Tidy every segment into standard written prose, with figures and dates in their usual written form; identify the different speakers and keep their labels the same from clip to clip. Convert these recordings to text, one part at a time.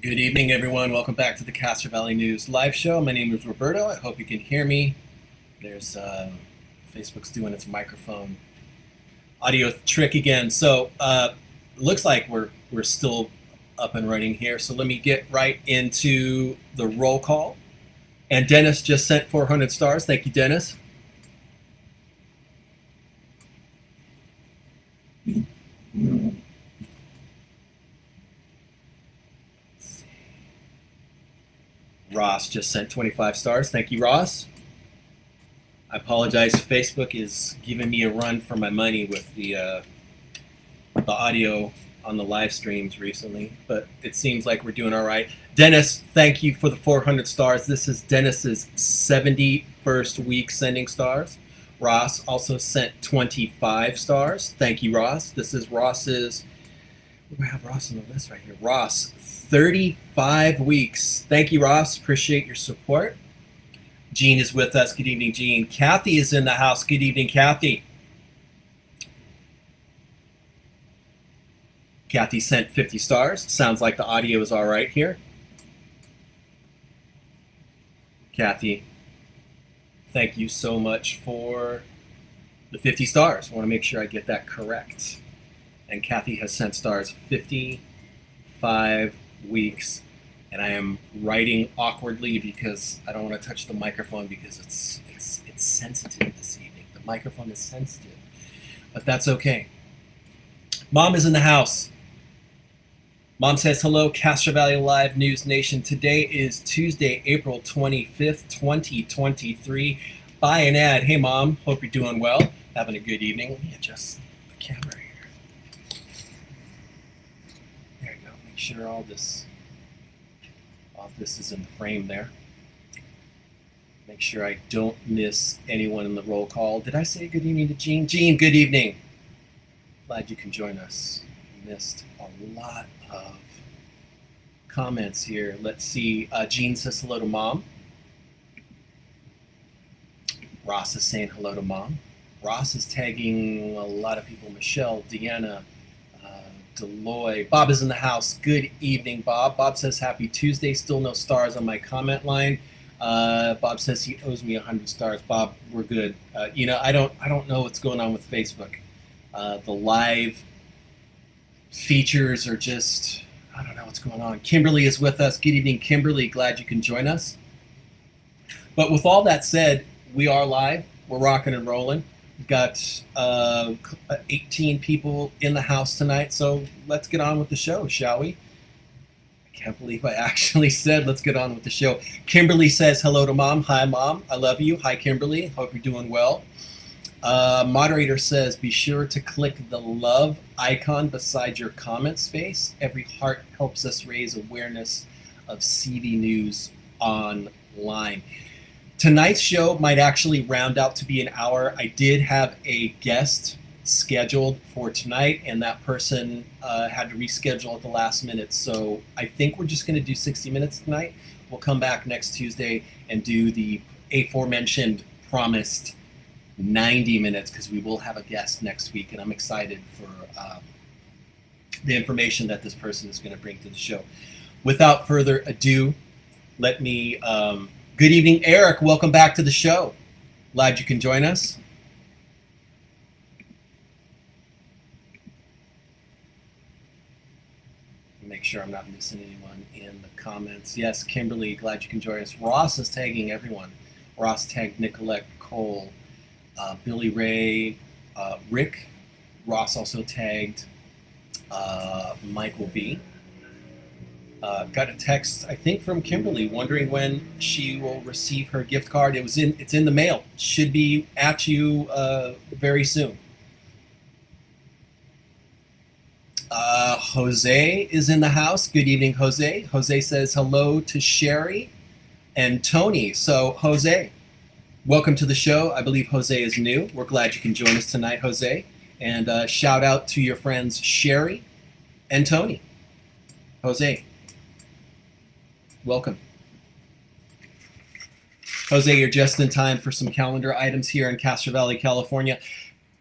Speaker 1: Good evening, everyone. Welcome back to the Castro Valley News live show. My name is Roberto. I hope you can hear me. There's Facebook's doing its microphone audio trick again. So looks like we're still up and running here. So let me get right into the roll call. And Dennis just sent 400 stars. Thank you, Dennis. Ross just sent 25 stars. Thank you, Ross. I apologize. Facebook is giving me a run for my money with the audio on the live streams recently, but it seems like we're doing all right. Dennis, thank you for the 400 stars. This is Dennis's 71st week sending stars. Ross also sent 25 stars. Thank you, Ross. This is Ross's, we have Ross on the list right here. Ross, 35 weeks. Thank you, Ross. Appreciate your support. Jean is with us. Good evening, Jean. Kathy is in the house. Good evening, Kathy. Kathy sent 50 stars. Sounds like the audio is all right here. Kathy, thank you so much for the 50 stars. I want to make sure I get that correct. And Kathy has sent stars 55 weeks. And I am writing awkwardly because I don't want to touch the microphone because it's sensitive this evening. The microphone is sensitive. But that's okay. Mom is in the house. Mom says, hello, Castro Valley Live News Nation. Today is Tuesday, April 25th, 2023. Buy an ad. Hey, Mom. Hope you're doing well. Having a good evening. Let me adjust the camera here. There you go. Make sure all this is in the frame there. Make sure I don't miss anyone in the roll call. Did I say good evening to Jean? Jean, good evening. Glad you can join us. Missed a lot of comments here. Let's see. Jean says hello to Mom. Ross is saying hello to Mom. Ross is tagging a lot of people. Michelle, Deanna, Deloy. Bob is in the house. Good evening, Bob. Bob says happy Tuesday. Still no stars on my comment line. Bob says he owes me 100 stars. Bob, we're good. I don't know what's going on with Facebook. The live features are just, I don't know what's going on. Kimberly is with us. Good evening, Kimberly. Glad you can join us. But with all that said, we are live. We're rocking and rolling. We've got 18 people in the house tonight, so let's get on with the show, shall we? I can't believe I actually said let's get on with the show. Kimberly says hello to Mom. Hi, Mom. I love you. Hi, Kimberly. Hope you're doing well. Moderator says be sure to click the love icon beside your comment space. Every heart helps us raise awareness of CV News online. Tonight's show might actually round out to be an hour. I did have a guest scheduled for tonight, and that person had to reschedule at the last minute. So I think we're just going to do 60 minutes tonight. We'll come back next Tuesday and do the aforementioned promised 90 minutes because we will have a guest next week, and I'm excited for the information that this person is going to bring to the show. Without further ado, let me... good evening, Eric. Welcome back to the show. Glad you can join us. Make sure I'm not missing anyone in the comments. Yes, Kimberly, glad you can join us. Ross is tagging everyone. Ross tagged Nicolette Cole, Billy Ray, Rick. Ross also tagged Michael B. Got a text, I think, from Kimberly wondering when she will receive her gift card. It's in the mail. Should be at you very soon. Jose is in the house. Good evening, Jose. Jose says hello to Sherry and Tony. So, Jose, welcome to the show. I believe Jose is new. We're glad you can join us tonight, Jose. And shout out to your friends Sherry and Tony. Jose, welcome. Jose, you're just in time for some calendar items here in Castro Valley, California.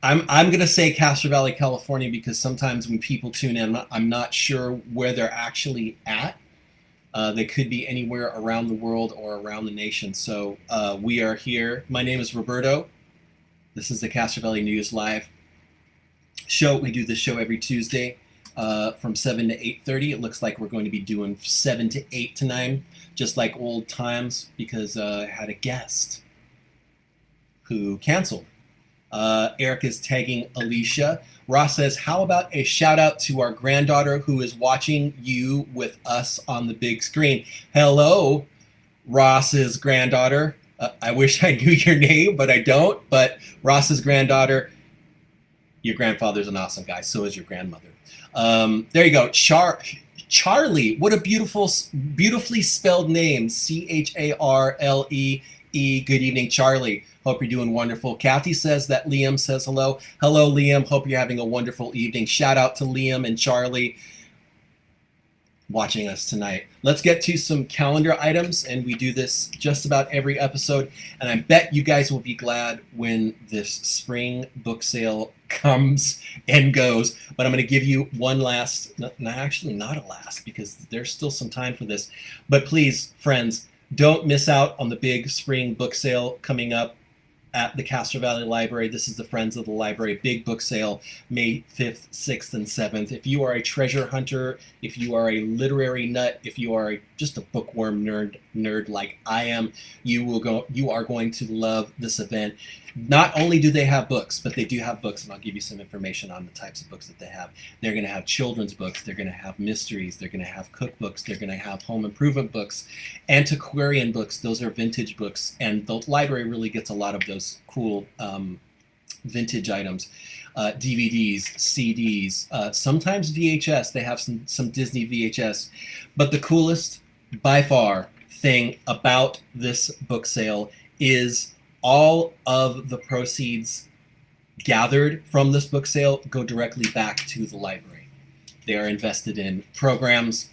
Speaker 1: I'm going to say Castro Valley, California, because sometimes when people tune in, I'm not sure where they're actually at. They could be anywhere around the world or around the nation. So we are here. My name is Roberto. This is the Castro Valley News Live show. We do this show every Tuesday from 7 to 8:30. It looks like we're going to be doing 7 to 8 tonight, just like old times, because I had a guest who canceled. Eric is tagging Alicia. Ross says, how about a shout out to our granddaughter who is watching you with us on the big screen? Hello, Ross's granddaughter. I wish I knew your name, but I don't. But Ross's granddaughter, your grandfather's an awesome guy. So is your grandmother. There you go. Charlie. What a beautifully spelled name. Charlee. Good evening, Charlie. Hope you're doing wonderful. Kathy says that Liam says hello. Hello, Liam. Hope you're having a wonderful evening. Shout out to Liam and Charlie watching us tonight. Let's get to some calendar items, and we do this just about every episode. And I bet you guys will be glad when this spring book sale comes and goes. But I'm going to give you one last, actually not a last, because there's still some time for this. But please, friends, don't miss out on the big spring book sale coming up at the Castro Valley Library. This is the Friends of the Library big book sale, May 5th, 6th, and 7th. If you are a treasure hunter, if you are a literary nut, if you are just a bookworm nerd like I am, you are going to love this event. Not only do they have books, but they do have books, and I'll give you some information on the types of books that they have. They're going to have children's books, they're going to have mysteries, they're going to have cookbooks, they're going to have home improvement books, antiquarian books, those are vintage books, and the library really gets a lot of those cool vintage items. DVDs, CDs, sometimes VHS. They have some Disney VHS. But the coolest, by far, thing about this book sale is all of the proceeds gathered from this book sale go directly back to the library. They are invested in programs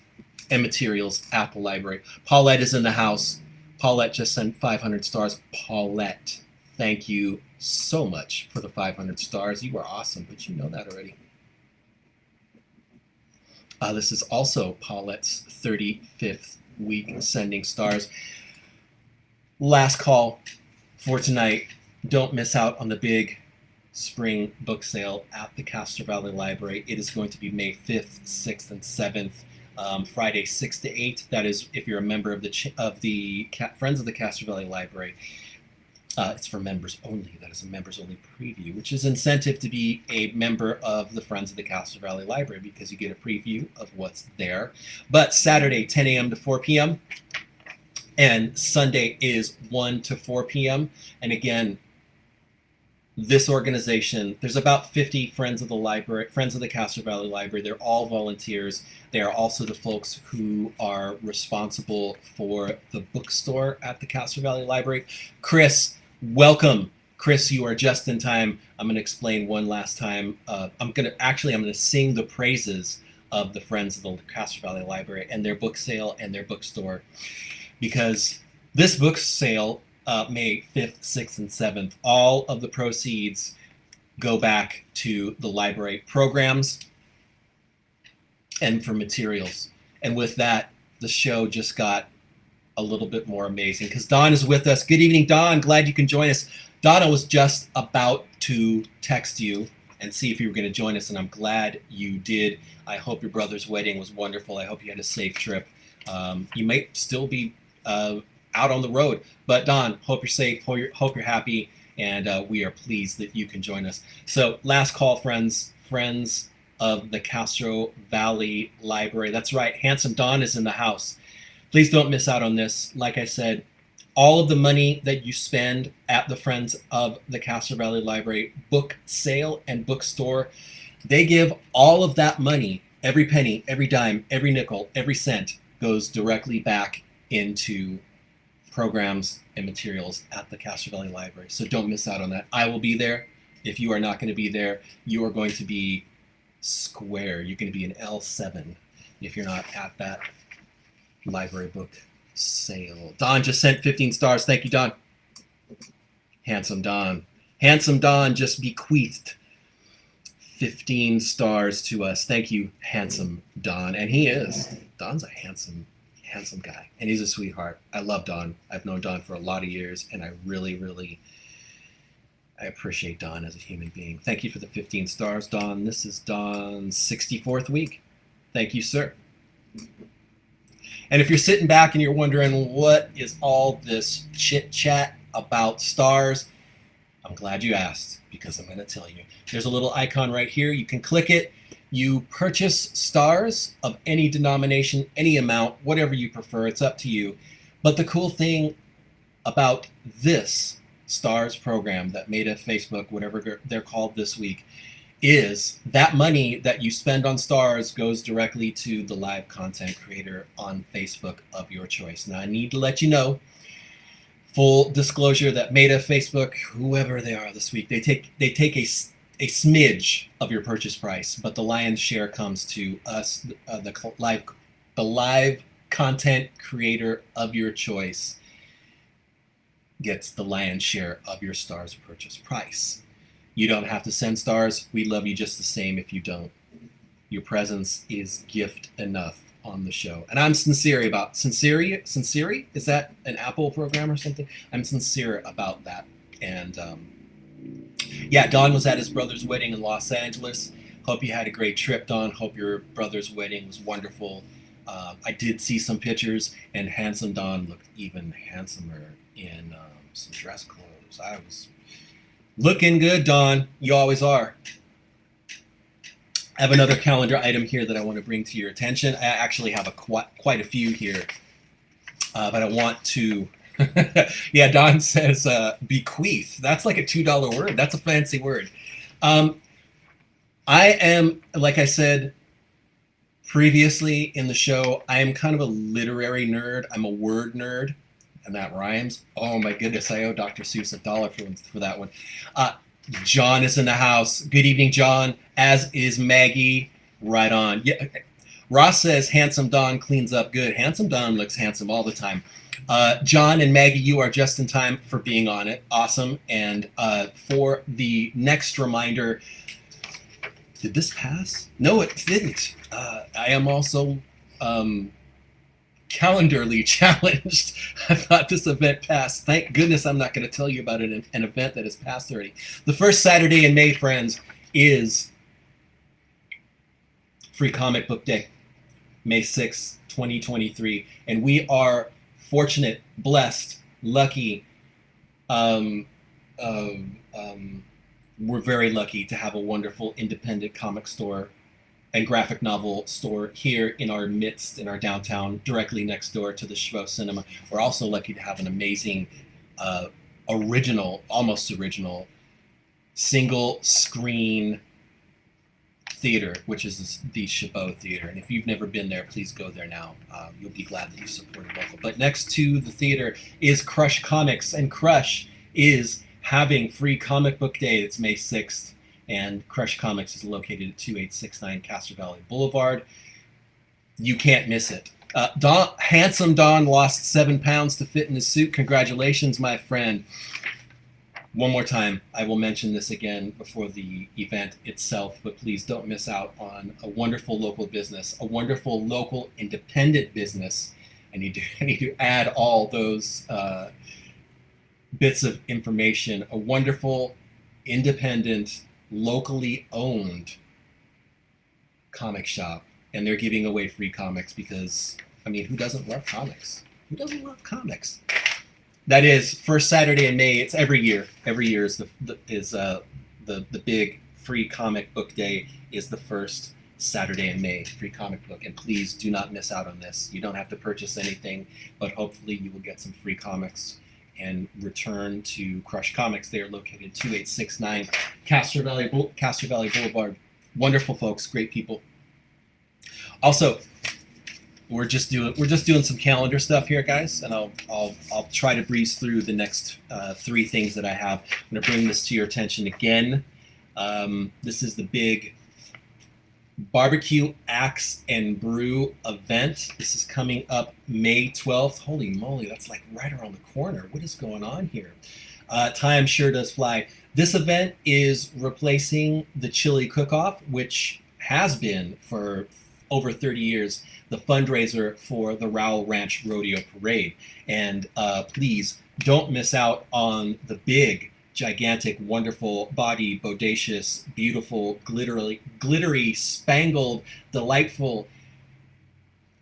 Speaker 1: and materials at the library. Paulette is in the house. Paulette just sent 500 stars. Paulette, thank you so much for the 500 stars. You are awesome, but you know that already. This is also Paulette's 35th week sending stars. Last call for tonight. Don't miss out on the big spring book sale at the Castro Valley Library. It is going to be May 5th, 6th, and 7th, Friday 6 to 8. That is if you're a member of the Friends of the Castro Valley Library. It's for members only. That is a members only preview, which is incentive to be a member of the Friends of the Castro Valley Library, because you get a preview of what's there. But Saturday, 10 a.m. to 4 p.m. and Sunday is 1 to 4 p.m. And again, this organization, there's about 50 Friends of the Library, Friends of the Castro Valley Library. They're all volunteers. They are also the folks who are responsible for the bookstore at the Castro Valley Library. Chris, welcome. Chris, you are just in time. I'm going to explain one last time. I'm going to sing the praises of the Friends of the Castro Valley Library and their book sale and their bookstore, because this book sale, May 5th, 6th, and 7th, all of the proceeds go back to the library programs and for materials. And with that, the show just got a little bit more amazing, because Dawn is with us. Good evening, Dawn. Glad you can join us. Donna was just about to text you and see if you were going to join us, and I'm glad you did. I hope your brother's wedding was wonderful. I hope you had a safe trip. You might still be out on the road, but Don, hope you're safe, hope you're happy, and we are pleased that you can join us. So last call, friends of the Castro Valley Library. That's right, Handsome Don is in the house. Please don't miss out on this. Like I said, all of the money that you spend at the Friends of the Castro Valley Library book sale and bookstore, they give all of that money, every penny, every dime, every nickel, every cent, goes directly back into programs and materials at the Castro Valley Library. So don't miss out on that. I will be there. If you are not going to be there, you are going to be square. You're going to be an L7 if you're not at that library book sale. Don just sent 15 stars. Thank you, Don. Handsome Don. Handsome Don just bequeathed 15 stars to us. Thank you, Handsome Don. And he is. Don's a handsome handsome guy, and he's a sweetheart. I love Don. I've known Don for a lot of years, and I really, really, I appreciate Don as a human being. Thank you for the 15 stars, Don. This is Don's 64th week. Thank you, sir. And if you're sitting back and you're wondering what is all this chit chat about stars, I'm glad you asked, because I'm going to tell you. There's a little icon right here. You can click it. You purchase stars of any denomination, any amount, whatever you prefer. It's up to you. But the cool thing about this stars program that Meta, Facebook, whatever they're called this week, is that money that you spend on stars goes directly to the live content creator on Facebook of your choice. Now, I need to let you know, full disclosure, that Meta, Facebook, whoever they are this week, they take a smidge of your purchase price, but the lion's share comes to us, the live content creator of your choice gets the lion's share of your stars purchase price. You don't have to send stars. We love you just the same if you don't. Your presence is gift enough on the show. And I'm sincere about sincere? Is that an Apple program or something? I'm sincere about that. And yeah, Don was at his brother's wedding in Los Angeles. Hope you had a great trip, Don. Hope your brother's wedding was wonderful. I did see some pictures, and handsome Don looked even handsomer in some dress clothes. I was looking good, Don. You always are. I have another calendar item here that I want to bring to your attention. I actually have quite a few here, but I want to. Yeah, Don says bequeath. That's like a $2 word. That's a fancy word. I am, like I said previously in the show, I am kind of a literary nerd. I'm a word nerd. And that rhymes. Oh my goodness, I owe Dr. Seuss $1 for that one. John is in the house. Good evening, John. As is Maggie. Right on. Yeah. Ross says handsome Don cleans up good. Handsome Don looks handsome all the time. John and Maggie, you are just in time for being on it. Awesome. And for the next reminder, did this pass? No, it didn't. I am also calendarly challenged. I thought this event passed. Thank goodness I'm not going to tell you about an event that has passed already. The first Saturday in May, friends, is Free Comic Book Day, May 6th, 2023. And we are fortunate, blessed, lucky. We're very lucky to have a wonderful independent comic store and graphic novel store here in our midst, in our downtown, directly next door to the Schwo Cinema. We're also lucky to have an amazing, almost original, single screen theater, which is the Chabot Theater. And if you've never been there, please go there now. You'll be glad that you supported local. But next to the theater is Crush Comics, and Crush is having Free Comic Book Day. It's May 6th. And Crush Comics is located at 2869 Castro Valley Boulevard. You can't miss it. Handsome Don lost 7 pounds to fit in his suit. Congratulations, my friend. One more time, I will mention this again before the event itself, but please don't miss out on a wonderful local business, a wonderful local independent business. I need to add all those bits of information. A wonderful independent, locally owned comic shop, and they're giving away free comics because, I mean, who doesn't love comics? Who doesn't love comics? That is first Saturday in May. It's every year. Every year is the big Free Comic Book Day is the first Saturday in May. Free comic book, and please do not miss out on this. You don't have to purchase anything, but hopefully you will get some free comics and return to Crush Comics. They are located 2869 Castro Valley Boulevard. Wonderful folks, great people. Also, we're just doing some calendar stuff here, guys, and I'll try to breeze through the next 3 things that I have. I'm going to bring this to your attention again. This is the big Barbecue Axe and Brew event. This is coming up May 12th. Holy moly, that's like right around the corner. What is going on here? Time sure does fly. This event is replacing the Chili Cook-Off, which has been for over 30 years, the fundraiser for the Rowell Ranch Rodeo Parade. And please don't miss out on the big, gigantic, wonderful, body, bodacious, beautiful, glittery, spangled, delightful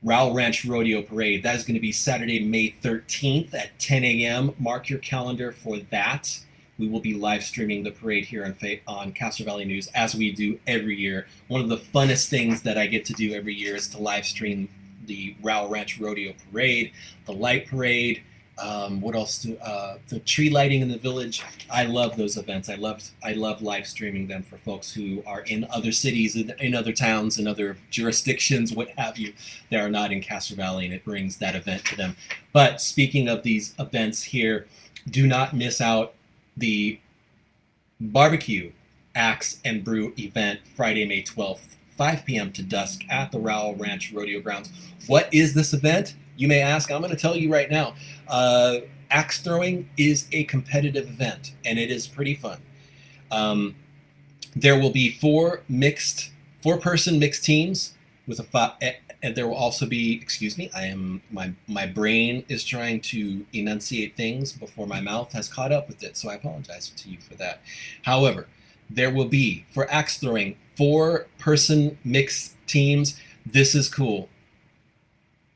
Speaker 1: Rowell Ranch Rodeo Parade. That is going to be Saturday, May 13th at 10 a.m. Mark your calendar for that. We will be live streaming the parade here on Castro Valley News, as we do every year. One of the funnest things that I get to do every year is to live stream the Rowell Ranch Rodeo Parade, the light parade. What else? The tree lighting in the village. I love those events. I love live streaming them for folks who are in other cities, in other towns, in other jurisdictions, what have you, that are not in Castro Valley, and it brings that event to them. But speaking of these events here, do not miss out the barbecue, axe, and brew event Friday, May 12th, 5 p.m. to dusk at the Rowell Ranch Rodeo Grounds. What is this event? You may ask. I'm going to tell you right now. Axe throwing is a competitive event, and it is pretty fun. There will be four-person mixed teams with and there will also be, excuse me, my brain is trying to enunciate things before my mouth has caught up with it, so I apologize to you for that. However, there will be, for axe throwing, 4-person mixed teams. This is cool.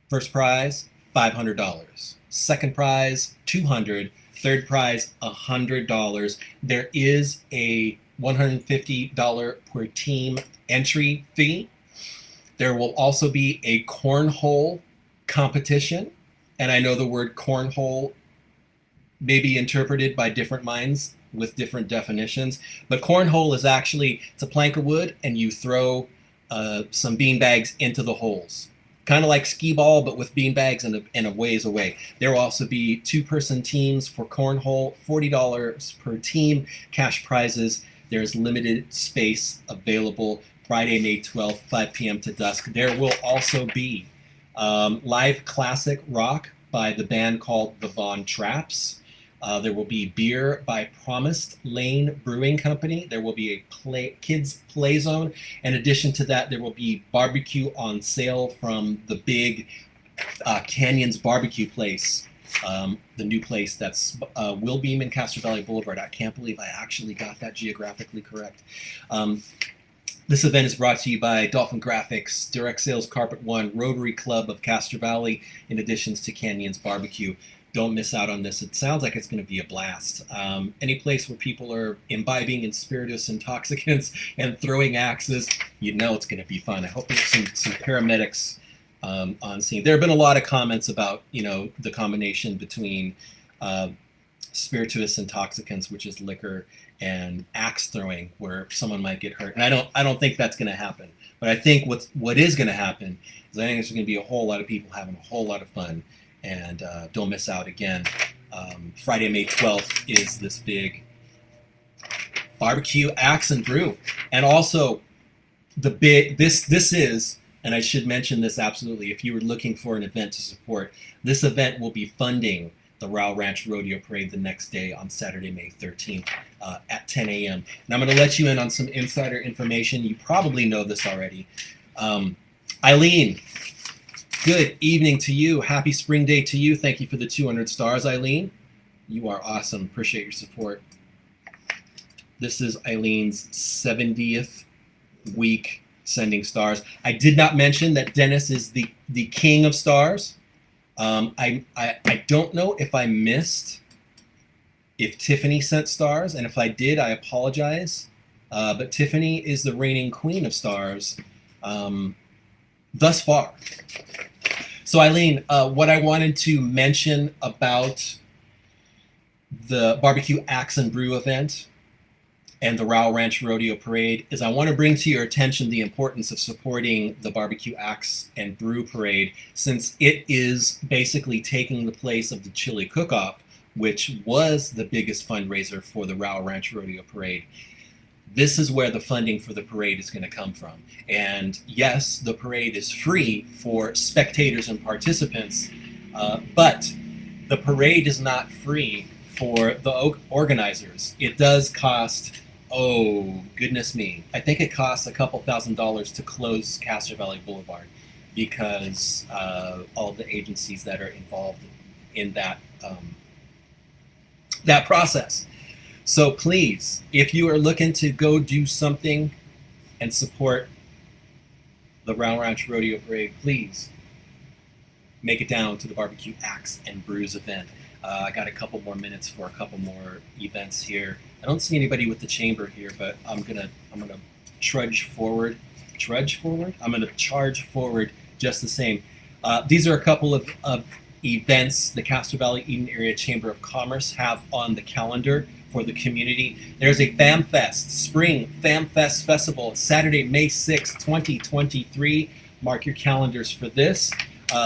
Speaker 1: First prize, $500. Second prize, $200. Third prize, $100. There is a $150 per team entry fee. There will also be a cornhole competition. And I know the word cornhole may be interpreted by different minds with different definitions. But cornhole is actually, it's a plank of wood, and you throw some bean bags into the holes. Kind of like skee ball, but with bean bags and a ways away. There will also be 2-person teams for cornhole, $40 per team, cash prizes. There's limited space available. Friday, May 12th, 5 p.m. to dusk. There will also be live classic rock by the band called the Von Traps. There will be beer by Promised Lane Brewing Company. There will be a kids play zone. In addition to that, there will be barbecue on sale from the big Canyons barbecue place, the new place that's Will Beam and Castro Valley Boulevard. I can't believe I actually got that geographically correct. This event is brought to you by Dolphin Graphics, Direct Sales Carpet One, Rotary Club of Castro Valley, in addition to Canyons Barbecue. Don't miss out on this. It sounds like it's going to be a blast. Any place where people are imbibing in spirituous intoxicants and throwing axes, you know it's going to be fun. I hope there's some paramedics on scene. There have been a lot of comments about, the combination between spirituous intoxicants, which is liquor, and axe throwing, where someone might get hurt. And I don't think that's going to happen. But I think what is going to happen is I think there's going to be a whole lot of people having a whole lot of fun. And don't miss out again. Friday, May 12th is this big barbecue, axe, and brew. And also this is, and I should mention this absolutely, if you were looking for an event to support, this event will be funding the Rowell Ranch Rodeo Parade the next day on Saturday, May 13th at 10 a.m. And I'm going to let you in on some insider information. You probably know this already. Eileen, good evening to you. Happy spring day to you. Thank you for the 200 stars, Eileen. You are awesome. Appreciate your support. This is Eileen's 70th week sending stars. I did not mention that Dennis is the king of stars. I don't know if I missed if Tiffany sent stars, and if I did, I apologize. But Tiffany is the reigning queen of stars thus far. So Eileen, what I wanted to mention about the Barbecue Axe and Brew event and the Rowell Ranch Rodeo Parade is I want to bring to your attention the importance of supporting the Barbecue Axe and Brew Parade, since it is basically taking the place of the Chili Cook-Off, which was the biggest fundraiser for the Rowell Ranch Rodeo Parade. This is where the funding for the parade is going to come from. And yes, the parade is free for spectators and participants, but the parade is not free for the organizers. It does cost Oh, goodness me. I think it costs a couple $1,000s to close Castro Valley Boulevard because all the agencies that are involved in that process. So please, if you are looking to go do something and support the Round Ranch Rodeo Parade, please make it down to the Barbecue Axe and Brews event. I got a couple more minutes for a couple more events here. I don't see anybody with the chamber here, but I'm gonna trudge forward. Trudge forward? I'm gonna charge forward just the same. These are a couple of events the Castro Valley Eden Area Chamber of Commerce have on the calendar for the community. There's a Fam Fest, Spring Fam Fest Festival, Saturday, May 6th, 2023. Mark your calendars for this.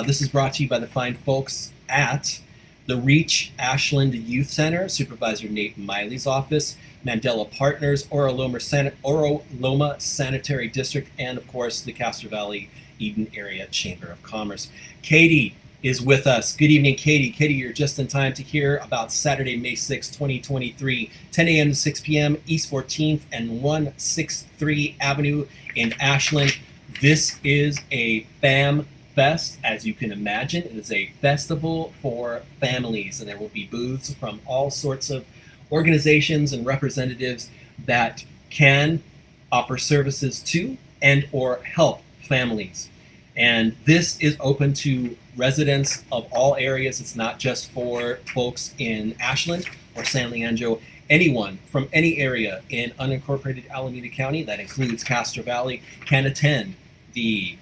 Speaker 1: This is brought to you by the fine folks at the Reach Ashland Youth Center, Supervisor Nate Miley's office, Mandela Partners, Oro Loma Sanitary District, and of course the Castro Valley Eden Area Chamber of Commerce. Katie is with us. Good evening, Katie. Katie, you're just in time to hear about Saturday, May 6, 2023, 10 a.m. to 6 p.m., East 14th and 163 Avenue in Ashland. This is a Fam Fest, as you can imagine. It is a festival for families, and there will be booths from all sorts of organizations and representatives that can offer services to and or help families. And this is open to residents of all areas. It's not just for folks in Ashland or San Leandro. Anyone from any area in unincorporated Alameda County, that includes Castro Valley, can attend the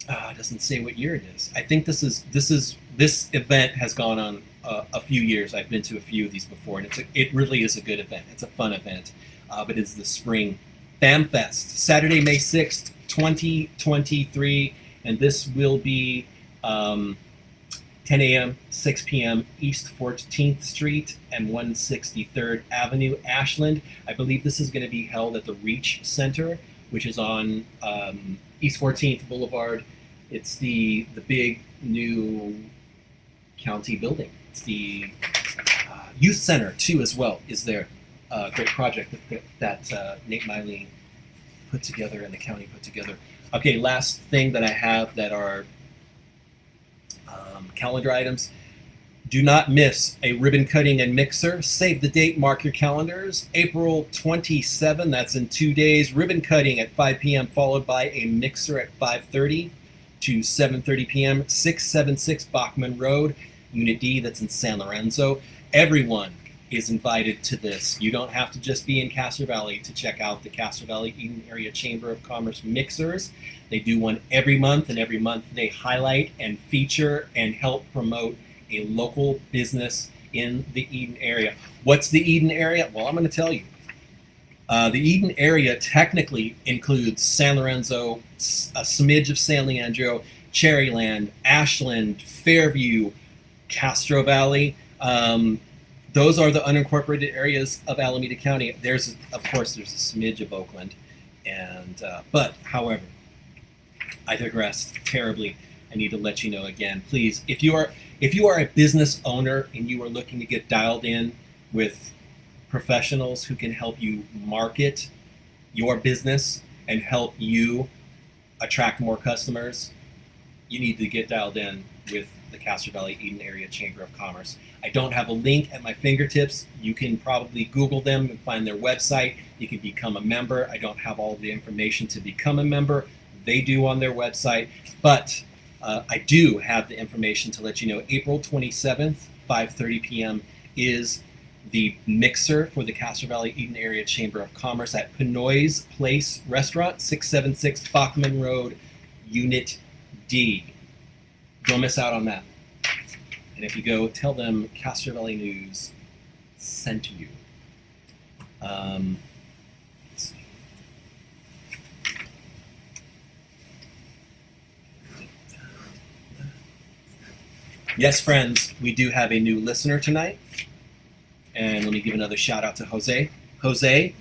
Speaker 1: it doesn't say what year it is. I think this event has gone on a few years. I've been to a few of these before, and it really is a good event. It's a fun event, but it's the Spring Fam Fest, Saturday, May 6th, 2023, and this will be 10 a.m., 6 p.m., East 14th Street and 163rd Avenue, Ashland. I believe this is going to be held at the Reach Center, which is on East 14th Boulevard. It's the big new county building. It's the youth center too, as well, is there. Great project that Nate Miley put together and the county put together. Okay, last thing that I have that are calendar items. Do not miss a ribbon cutting and mixer. Save the date, mark your calendars. April 27, that's in 2 days. Ribbon cutting at 5 p.m. followed by a mixer at 5:30 to 7:30 p.m. 676 Bachman Road, Unit D, that's in San Lorenzo. Everyone is invited to this. You don't have to just be in Castro Valley to check out the Castro Valley Eden Area Chamber of Commerce mixers. They do one every month, and every month they highlight and feature and help promote a local business in the Eden area. What's the Eden area? Well, I'm going to tell you. The Eden area technically includes San Lorenzo, a smidge of San Leandro, Cherryland, Ashland, Fairview, Castro Valley. Those are the unincorporated areas of Alameda County. Of course, there's a smidge of Oakland, but however, I digress terribly. I need to let you know again, please, if you are a business owner and you are looking to get dialed in with professionals who can help you market your business and help you attract more customers, you need to get dialed in with the Castro Valley Eden Area Chamber of Commerce. I don't have a link at my fingertips. You can probably Google them and find their website. You can become a member. I don't have all the information to become a member. They do on their website, but I do have the information to let you know. April 27th, 5:30 p.m. is the mixer for the Castro Valley Eden Area Chamber of Commerce at Pinoy's Place Restaurant, 676 Bachman Road, Unit D. Don't miss out on that. And if you go, tell them Castro Valley News sent you. Let's see. Yes, friends, we do have a new listener tonight. And let me give another shout out to Jose. Jose,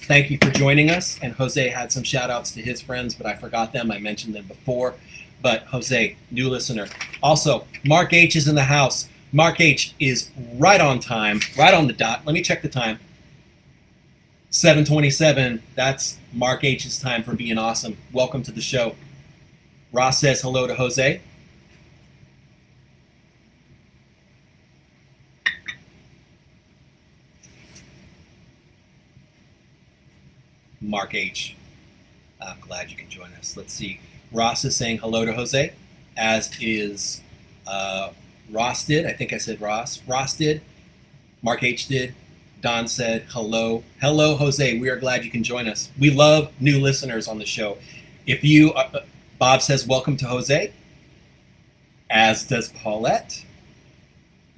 Speaker 1: thank you for joining us. And Jose had some shout outs to his friends, but I forgot them. I mentioned them before. But Jose, new listener. Also, Mark H is in the house. Mark H is right on time, right on the dot. Let me check the time. 7:27. That's Mark H's time for being awesome. Welcome to the show. Ross says hello to Jose. Mark H. I'm glad you can join us. Let's see. Ross is saying hello to Jose, as is Ross did. I think I said Ross. Ross did. Mark H did. Don said hello. Hello, Jose. We are glad you can join us. We love new listeners on the show. If you, Bob says welcome to Jose, as does Paulette.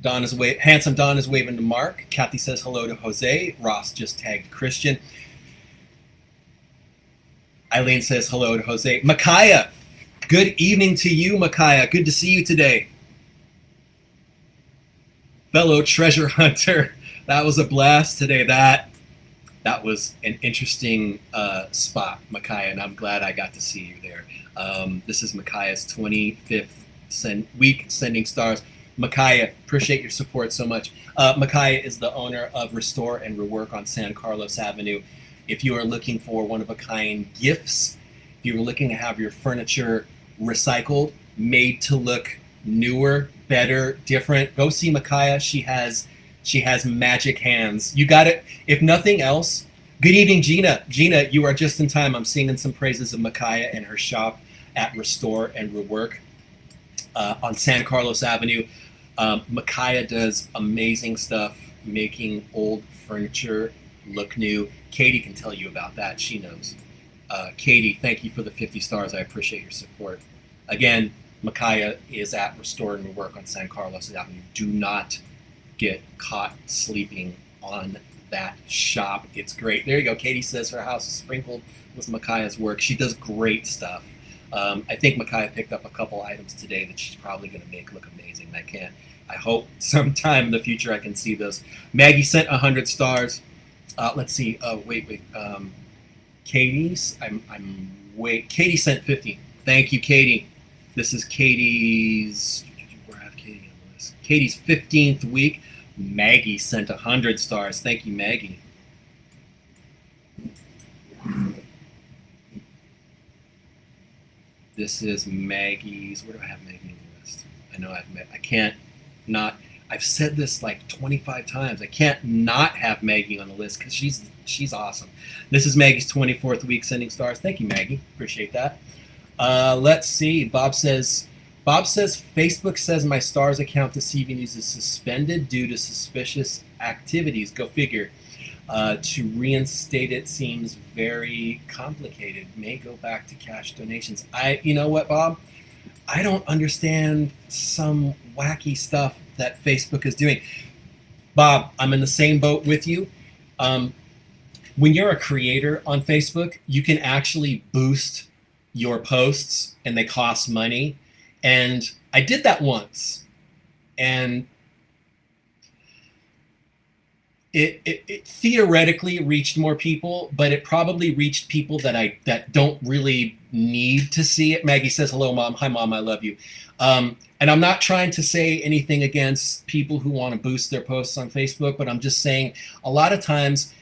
Speaker 1: Don is handsome. Don is waving to Mark. Kathy says hello to Jose. Ross just tagged Christian. Eileen says hello to Jose. Micaiah, good evening to you, Micaiah. Good to see you today. Fellow treasure hunter, that was a blast today. That was an interesting spot, Micaiah, and I'm glad I got to see you there. This is Micaiah's 25th week sending stars. Micaiah, appreciate your support so much. Micaiah is the owner of Restore and Rework on San Carlos Avenue. If you are looking for one-of-a-kind gifts, if you're looking to have your furniture recycled, made to look newer, better, different, go see Micaiah. She has magic hands. You got it. If nothing else, good evening, Gina. Gina, you are just in time. I'm singing some praises of Micaiah and her shop at Restore and Rework on San Carlos Avenue. Micaiah does amazing stuff, making old furniture look new. Katie can tell you about that. She knows. Katie, thank you for the 50 stars. I appreciate your support. Again, Micaiah is at Restore and Rework on San Carlos Avenue. Do not get caught sleeping on that shop. It's great. There you go. Katie says her house is sprinkled with Micaiah's work. She does great stuff. I think Micaiah picked up a couple items today that she's probably going to make look amazing. I hope sometime in the future I can see those. Maggie sent 100 stars. Let's see. Wait. Katie's. Katie sent 50. Thank you, Katie. This is Katie's. Where I have Katie on the list? Katie's 15th week. Maggie sent 100 stars. Thank you, Maggie. This is Maggie's. Where do I have Maggie on the list? I know I can't not. I've said this like 25 times. I can't not have Maggie on the list because she's awesome. This is Maggie's 24th week sending stars. Thank you, Maggie. Appreciate that. Let's see. Bob says Facebook says my stars account deceiving news is suspended due to suspicious activities. Go figure. To reinstate it seems very complicated. May go back to cash donations. You know what, Bob? I don't understand some wacky stuff that Facebook is doing. Bob, I'm in the same boat with you. When you're a creator on Facebook, you can actually boost your posts and they cost money. And I did that once. And it theoretically reached more people, but it probably reached people that don't really need to see it. Maggie says, hello, Mom. Hi, Mom. I love you. And I'm not trying to say anything against people who want to boost their posts on Facebook, but I'm just saying a lot of times,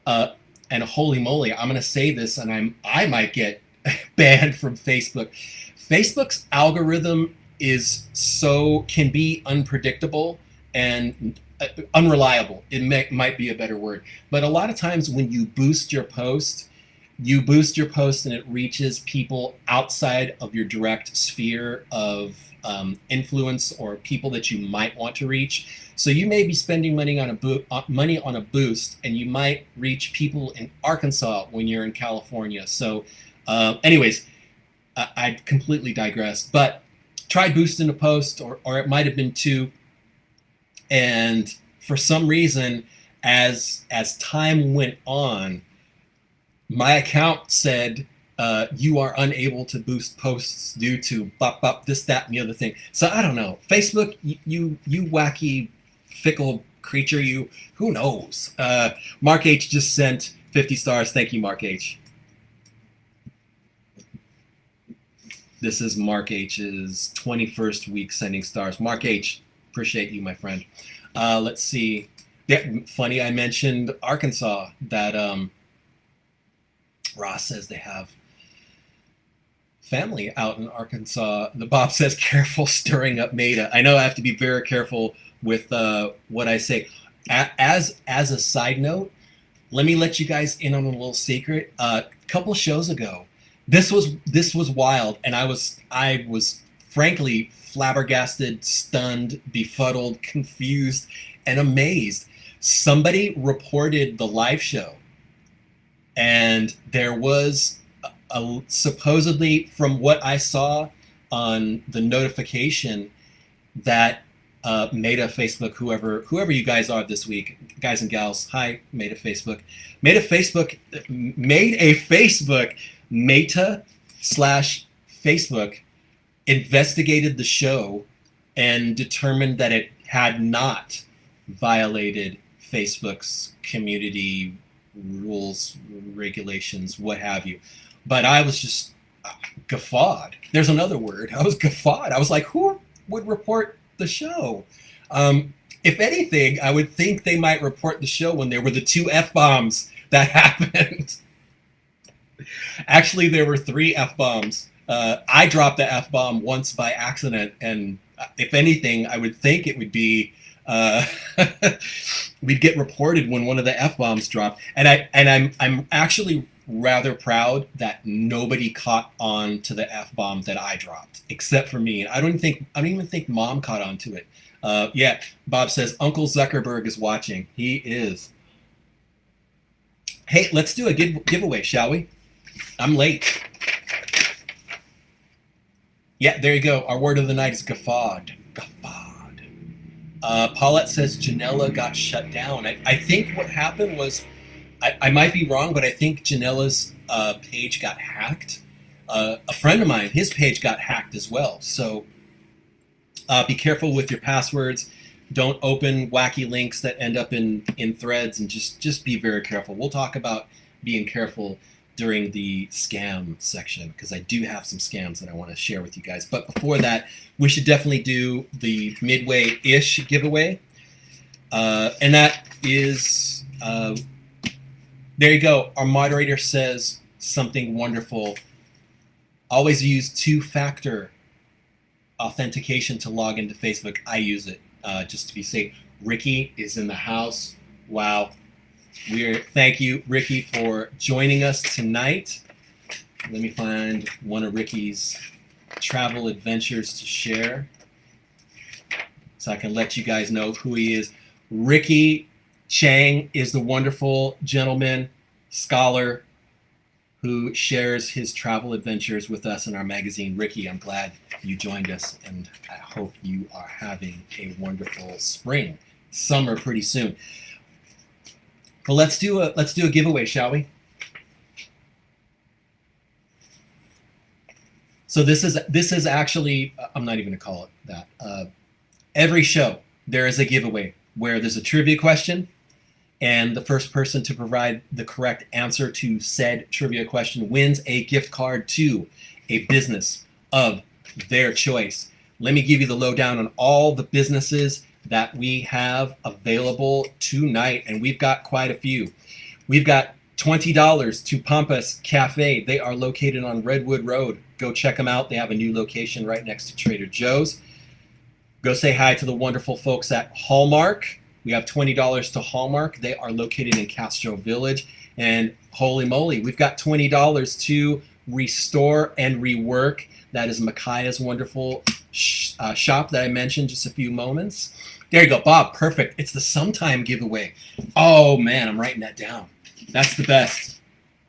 Speaker 1: and holy moly, I'm going to say this and I might get banned from Facebook. Facebook's algorithm can be unpredictable and unreliable. It might be a better word. But a lot of times when you boost your post and it reaches people outside of your direct sphere of influence or people that you might want to reach. So you may be spending money on a boost, and you might reach people in Arkansas when you're in California. So anyways, I completely digressed. But try boosting a post, or it might have been two. And for some reason, as time went on, my account said, you are unable to boost posts due to this, that, and the other thing. So I don't know. Facebook, you wacky, fickle creature, who knows? Mark H just sent 50 stars. Thank you, Mark H. This is Mark H's 21st week sending stars. Mark H, appreciate you, my friend. Let's see. Yeah, funny I mentioned Arkansas. That Ross says they have family out in Arkansas. The Bob says, careful stirring up Maida. I know I have to be very careful with what I say. As a side note, let me let you guys in on a little secret. A couple shows ago, this was wild, and I was frankly flabbergasted, stunned, befuddled, confused, and amazed. Somebody reported the live show, and there was supposedly, from what I saw on the notification, that Meta Facebook, whoever you guys are this week, guys and gals, hi, Meta Facebook, Meta /Facebook investigated the show and determined that it had not violated Facebook's community rules, regulations, what have you. But I was just guffawed. There's another word. I was guffawed. I was like, who would report the show? If anything, I would think they might report the show when there were the 2 F-bombs that happened. Actually, there were 3 F-bombs. I dropped the F-bomb once by accident, and if anything, I would think it would be we'd get reported when one of the F-bombs dropped. And I'm actually rather proud that nobody caught on to the F-bomb that I dropped, except for me. I don't even think Mom caught on to it. Yeah, Bob says Uncle Zuckerberg is watching. He is. Hey, let's do a giveaway, shall we? I'm late. Yeah, there you go. Our word of the night is guffawed. Guffawed. Paulette says Janella got shut down. I think what happened was, I might be wrong, but I think Janella's page got hacked. A friend of mine, his page got hacked as well. So be careful with your passwords. Don't open wacky links that end up in threads, and just be very careful. We'll talk about being careful during the scam section, because I do have some scams that I want to share with you guys. But before that, we should definitely do the midway-ish giveaway. And that is, there you go. Our moderator says something wonderful. Always use 2-factor authentication to log into Facebook. I use it just to be safe. Ricky is in the house. Wow. Thank you, Ricky, for joining us tonight. Let me find one of Ricky's travel adventures to share so I can let you guys know who he is. Ricky Chang is the wonderful gentleman, scholar, who shares his travel adventures with us in our magazine. Ricky, I'm glad you joined us, and I hope you are having a wonderful spring, summer pretty soon. Well, let's do a giveaway, shall we? So this is actually, I'm not even gonna call it that. Every show there is a giveaway where there's a trivia question, and the first person to provide the correct answer to said trivia question wins a gift card to a business of their choice. Let me give you the lowdown on all the businesses that we have available tonight, and we've got quite a few. We've got $20 to Pampas Cafe. They are located on Redwood Road. Go check them out. They have a new location right next to Trader Joe's. Go say hi to the wonderful folks at Hallmark. We have $20 to Hallmark. They are located in Castro Village. And holy moly, we've got $20 to Restore and Rework. That is Micaiah's wonderful shop that I mentioned just a few moments. There you go, Bob, perfect. It's the sometime giveaway. Oh man, I'm writing that down. That's the best.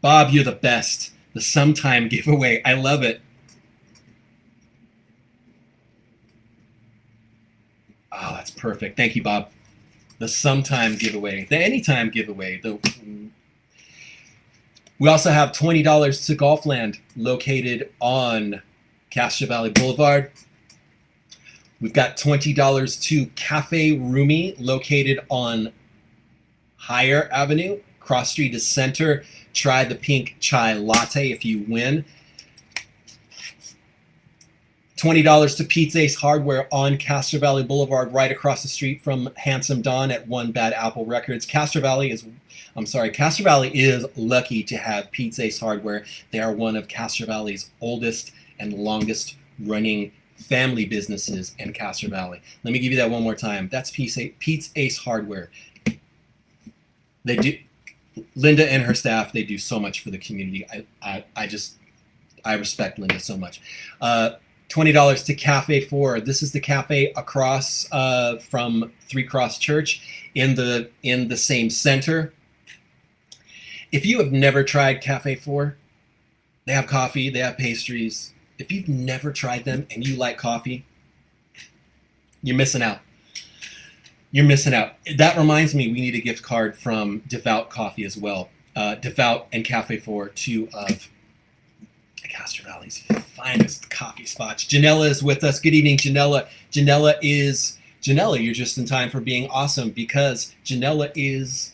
Speaker 1: Bob, you're the best. The sometime giveaway, I love it. Oh, that's perfect. Thank you, Bob. The sometime giveaway, the anytime giveaway. We also have $20 to Golfland, located on Castro Valley Boulevard. We've got $20 to Cafe Rumi, located on Higher Avenue. Cross Street is Center. Try the pink chai latte if you win. $20 to Pizza Ace Hardware on Castro Valley Boulevard, right across the street from Handsome Don at One Bad Apple Records. Castro Valley is I'm sorry, Castro Valley is lucky to have Pete's Ace Hardware. They are one of Castro Valley's oldest and longest running family businesses in Castro Valley. Let me give you that one more time. That's Pete's Ace Hardware. They do, Linda and her staff, they do so much for the community. I respect Linda so much. $20 to Cafe 4. This is the cafe across from Three Cross Church in the same center. If you have never tried Cafe 4, they have coffee, they have pastries. If you've never tried them and you like coffee, you're missing out. You're missing out. That reminds me, we need a gift card from Devout Coffee as well. Devout and Cafe 4, two of Castro Valley's finest coffee spots. Janella is with us. Good evening, Janella. Janella, you're just in time for being awesome, because Janella is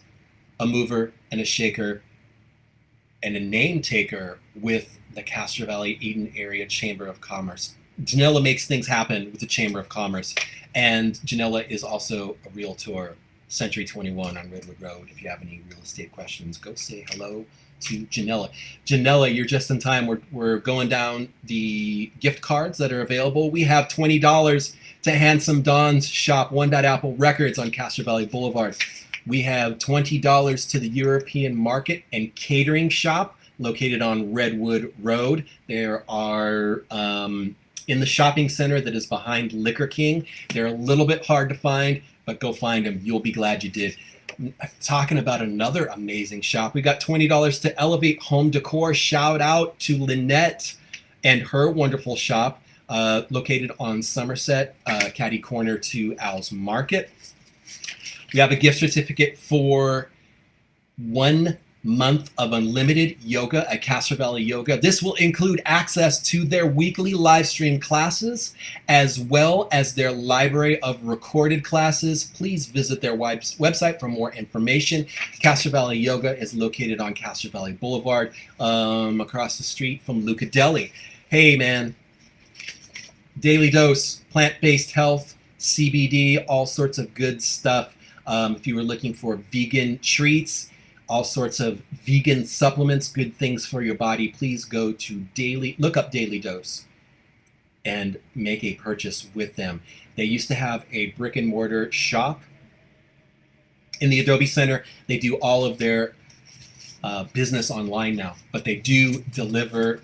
Speaker 1: a mover and a shaker and a name taker with the Castro Valley Eden Area Chamber of Commerce. Janella makes things happen with the Chamber of Commerce, and Janella is also a realtor, Century 21 on Redwood Road. If you have any real estate questions, go say hello to Janella. Janella, you're just in time. We're going down the gift cards that are available. We have $20 to Handsome Don's shop, One Apple Records on Castro Valley Boulevard. We have $20 to the European Market and Catering Shop, located on Redwood Road. There are in the shopping center that is behind Liquor King. They're a little bit hard to find, but go find them. You'll be glad you did. Talking about another amazing shop, we got $20 to Elevate Home Decor. Shout out to Lynette and her wonderful shop, located on Somerset, catty corner to Al's Market. We have a gift certificate for 1 month of unlimited yoga at Castro Valley Yoga. This will include access to their weekly live stream classes, as well as their library of recorded classes. Please visit their website for more information. Castro Valley Yoga is located on Castro Valley Boulevard, across the street from Luca Deli. Hey man, Daily Dose, plant-based health, CBD, all sorts of good stuff. If you were looking for vegan treats, all sorts of vegan supplements, good things for your body, please go to look up Daily Dose and make a purchase with them. They used to have a brick and mortar shop in the Adobe Center. They do all of their business online now, but they do deliver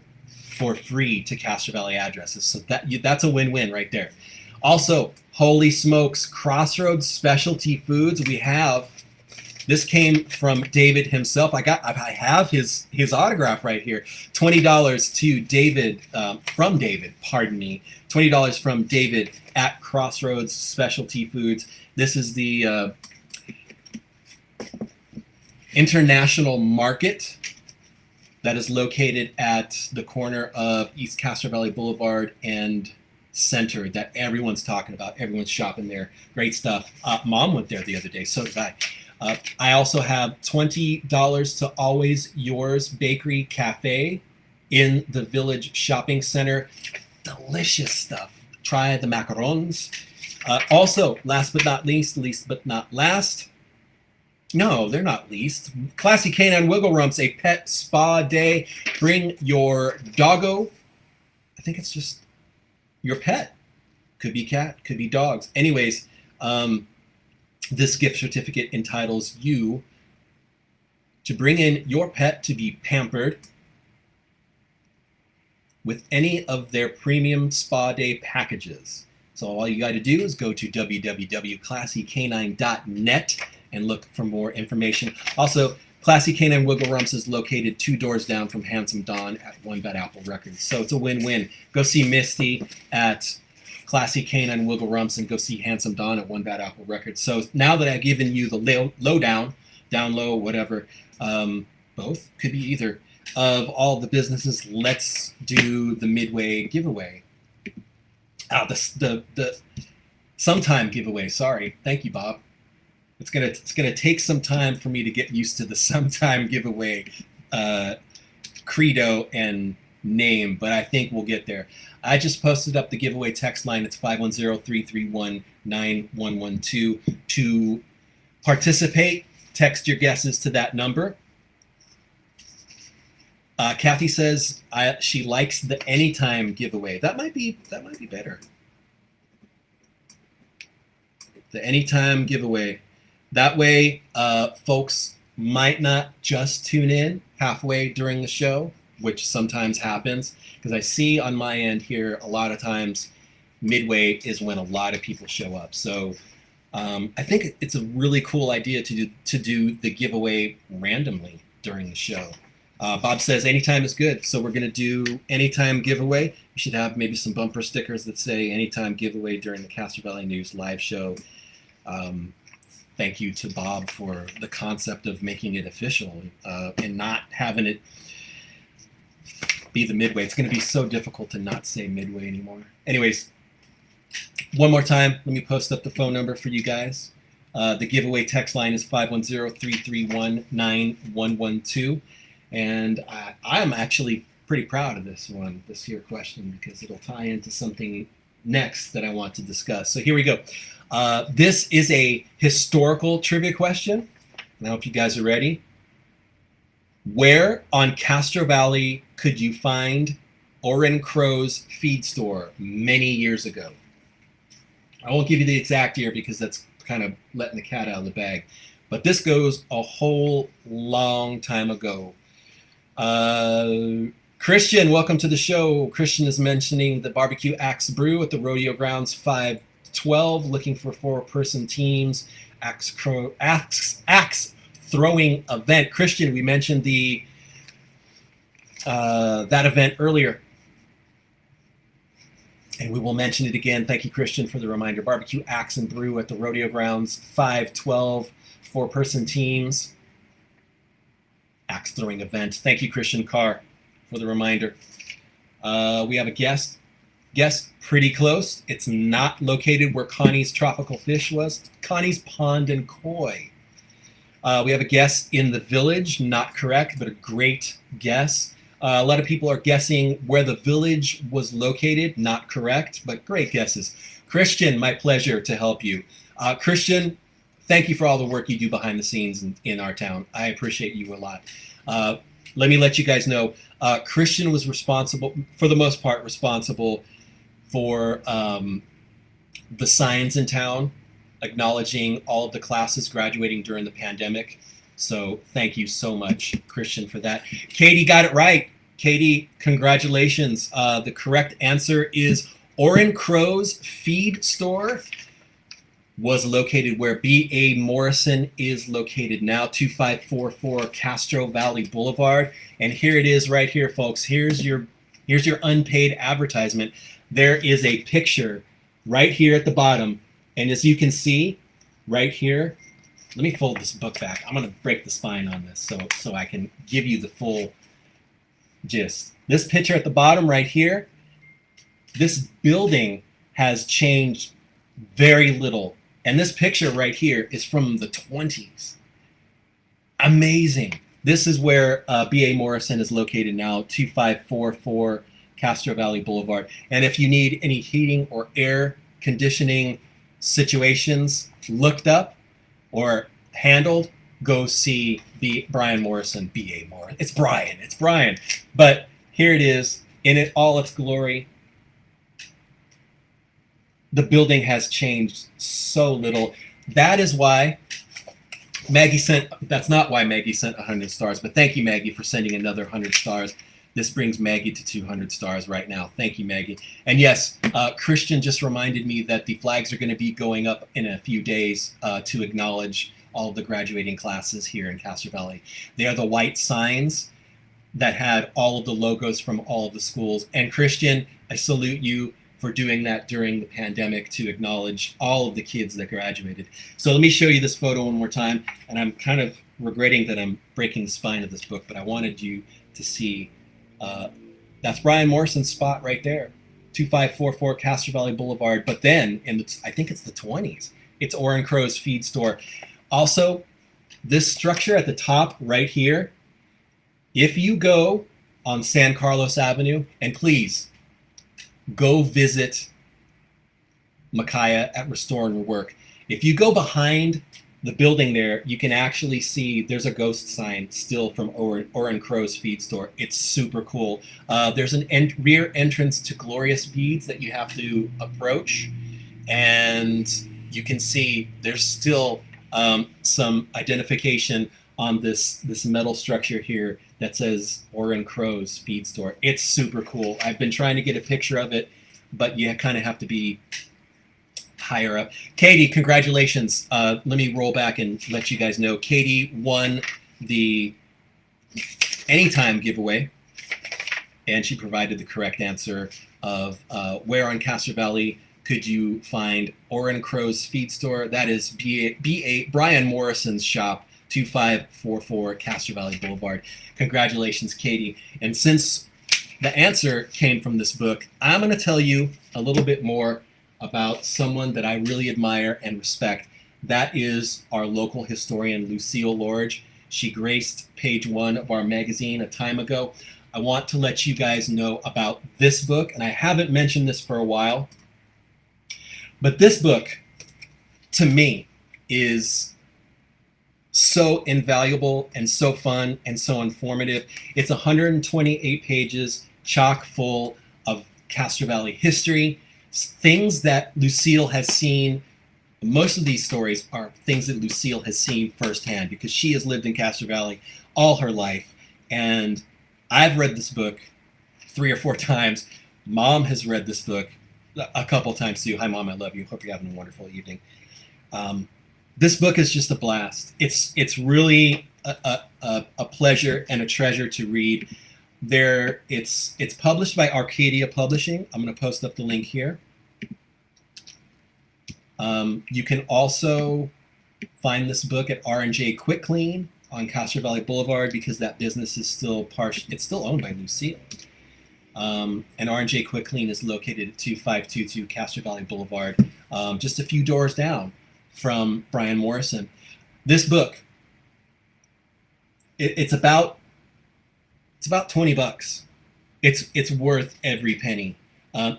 Speaker 1: for free to Castro Valley addresses. So that's a win-win right there. Also, holy smokes, Crossroads Specialty Foods. This came from David himself. I have his autograph right here. $20 to David, from David, pardon me. $20 from David at Crossroads Specialty Foods. This is the International Market that is located at the corner of East Castro Valley Boulevard and Center, that everyone's talking about. Everyone's shopping there. Great stuff. Mom went there the other day, so did I. I also have $20 to Always Yours Bakery Cafe in the Village Shopping Center. Delicious stuff. Try the macarons. Also, last but not least no, they're not least. Classy Canine Wiggle Rumps, a pet spa day. Bring your doggo. I think it's just your pet. Could be cat, could be dogs. Anyways, this gift certificate entitles you to bring in your pet to be pampered with any of their premium spa day packages. So all you got to do is go to www.classycanine.net and look for more information. Also, Classy Canine Wiggle Rumps is located 2 doors down from Handsome Don at One Apple Records. So it's a win-win. Go see Misty at Classy Canine Wiggle Rumps and go see Handsome Don at One Apple Records. So now that I've given you the lowdown, down low, whatever, both, could be either, of all the businesses, let's do the midway giveaway. The sometime giveaway, sorry. Thank you, Bob. It's gonna take some time for me to get used to the sometime giveaway credo and name, but I think we'll get there. I just posted up the giveaway text line. It's 510-331-9112 to participate. text your guesses to that number. Kathy says she likes the anytime giveaway. That might be better. The anytime giveaway. That way, folks might not just tune in halfway during the show, which sometimes happens, because I see on my end here a lot of times midway is when a lot of people show up. So I think it's a really cool idea to do the giveaway randomly during the show. Bob says anytime is good, so we're going to do anytime giveaway. We should have maybe some bumper stickers that say anytime giveaway during the Castro Valley News live show. Thank you to Bob for the concept of making it official and not having it be the midway. It's going to be so difficult to not say midway anymore. Anyways, one more time, let me post up the phone number for you guys. The giveaway text line is 510-331-9112. And I'm actually pretty proud of this here question, because it'll tie into something next that I want to discuss. So here we go. This is a historical trivia question, and I hope you guys are ready. Where on Castro Valley could you find Oren Crow's feed store many years ago? I won't give you the exact year because that's kind of letting the cat out of the bag, but this goes a whole long time ago. Christian, welcome to the show. Christian is mentioning the Barbecue Axe Brew at the Rodeo Grounds 512, looking for 4-person teams, axe throwing event. Christian, we mentioned the that event earlier, and we will mention it again. Thank you, Christian, for the reminder. Barbecue Axe and Brew at the Rodeo Grounds 512, 4-person teams, axe throwing event. Thank you, Christian Carr, for the reminder. We have a guest. Guess pretty close. It's not located where Connie's Tropical Fish was. Connie's Pond and Koi. We have a guess in the Village. Not correct, but a great guess. A lot of people are guessing where the Village was located. Not correct, but great guesses. Christian, my pleasure to help you. Christian, thank you for all the work you do behind the scenes in our town. I appreciate you a lot. Let me let you guys know, Christian was responsible, for the most part, for the signs in town, acknowledging all of the classes graduating during the pandemic. So thank you so much, Christian, for that. Katie got it right. Katie, congratulations. The correct answer is Oren Crow's feed store was located where B.A. Morrison is located now, 2544 Castro Valley Boulevard. And here it is right here, folks. Here's your unpaid advertisement. There is a picture right here at the bottom. And as you can see right here, let me fold this book back. I'm going to break the spine on this so I can give you the full gist. This picture at the bottom right here, this building has changed very little. And this picture right here is from the 20s. Amazing. This is where B.A. Morrison is located now, 2544 Castro Valley Boulevard. And if you need any heating or air conditioning situations looked up or handled, go see Brian Morrison, B.A. Morrison. It's Brian. But here it is in all its glory. The building has changed so little. That is why that's not why Maggie sent 100 stars, but thank you, Maggie, for sending another 100 stars. This brings Maggie to 200 stars right now. Thank you, Maggie. And yes, Christian just reminded me that the flags are going to be going up in a few days to acknowledge all of the graduating classes here in Castro Valley. They are the white signs that had all of the logos from all of the schools. And Christian, I salute you for doing that during the pandemic to acknowledge all of the kids that graduated. So let me show you this photo one more time. And I'm kind of regretting that I'm breaking the spine of this book, but I wanted you to see that's Brian Morrison's spot right there, 2544 Castro Valley Boulevard. But then, I think it's the 20s, it's Oren Crow's feed store. Also, this structure at the top right here, if you go on San Carlos Avenue, and please go visit Micaiah at Restore and Rework. If you go behind the building there, you can actually see there's a ghost sign still from Oren Crow's feed store. It's super cool. There's an rear entrance to Glorious Beads that you have to approach, and you can see there's still some identification on this metal structure here that says Oren Crow's feed store. It's super cool. I've been trying to get a picture of it, but you kind of have to be higher up. Katie, congratulations. Let me roll back and let you guys know. Katie won the Anytime giveaway, and she provided the correct answer of where on Castro Valley could you find Oren Crow's feed store. That is Brian Morrison's shop, 2544 Castro Valley Boulevard. Congratulations, Katie. And since the answer came from this book, I'm going to tell you a little bit more about someone that I really admire and respect. That is our local historian, Lucille Lorge. She graced page 1 of our magazine a time ago. I want to let you guys know about this book, and I haven't mentioned this for a while, but this book, to me, is so invaluable and so fun and so informative. It's 128 pages, chock full of Castro Valley history, things that Lucille has seen. Most of these stories are things that Lucille has seen firsthand because she has lived in Castro Valley all her life. And I've read this book 3 or 4 times. Mom has read this book a couple times too. Hi, Mom, I love you. Hope you're having a wonderful evening. This book is just a blast. It's really a pleasure and a treasure to read. It's published by Arcadia Publishing. I'm going to post up the link here. You can also find this book at R&J Quick Clean on Castro Valley Boulevard because that business is still it's still owned by Lucille. And R&J Quick Clean is located at 2522 Castro Valley Boulevard, just a few doors down from Brian Morrison. This book, it's about $20. It's worth every penny.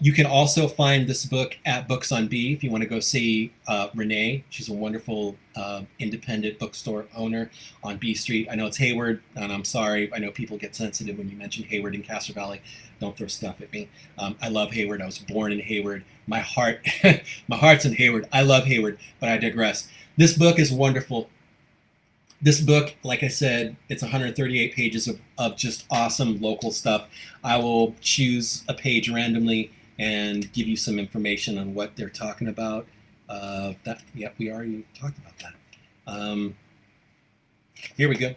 Speaker 1: You can also find this book at Books on B if you want to go see Renee. She's a wonderful independent bookstore owner on B Street. I know it's Hayward, and I'm sorry. I know people get sensitive when you mention Hayward in Castro Valley. Don't throw stuff at me. I love Hayward. I was born in Hayward. My heart's in Hayward. I love Hayward, but I digress. This book is wonderful. This book, like I said, it's 138 pages of just awesome local stuff. I will choose a page randomly and give you some information on what they're talking about. We already talked about that. Here we go.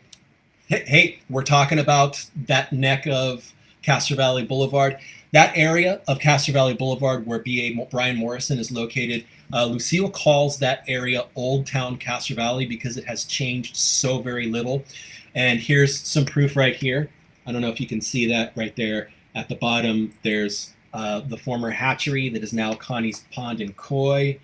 Speaker 1: Hey, we're talking about that neck of Castro Valley Boulevard. That area of Castro Valley Boulevard where Brian Morrison is located, Lucille calls that area Old Town Castro Valley because it has changed so very little. And here's some proof right here. I don't know if you can see that right there at the bottom. There's the former hatchery that is now Connie's Pond and Koi.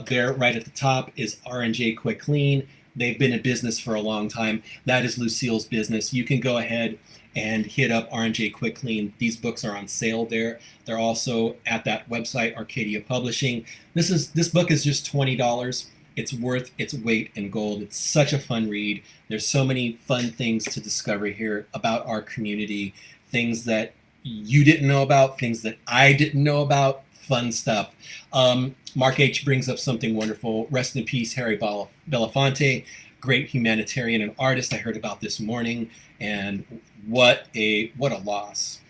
Speaker 1: There right at the top is R&J Quick Clean. They've been in business for a long time. That is Lucille's business. You can go ahead and hit up R&J Quick Clean. These books are on sale there. They're also at that website, Arcadia Publishing. This book is just $20. It's worth its weight in gold. It's such a fun read. There's so many fun things to discover here about our community, things that you didn't know about, things that I didn't know about, fun stuff. Mark H. brings up something wonderful. Rest in peace, Harry Belafonte, great humanitarian and artist. I heard about this morning, and what a loss.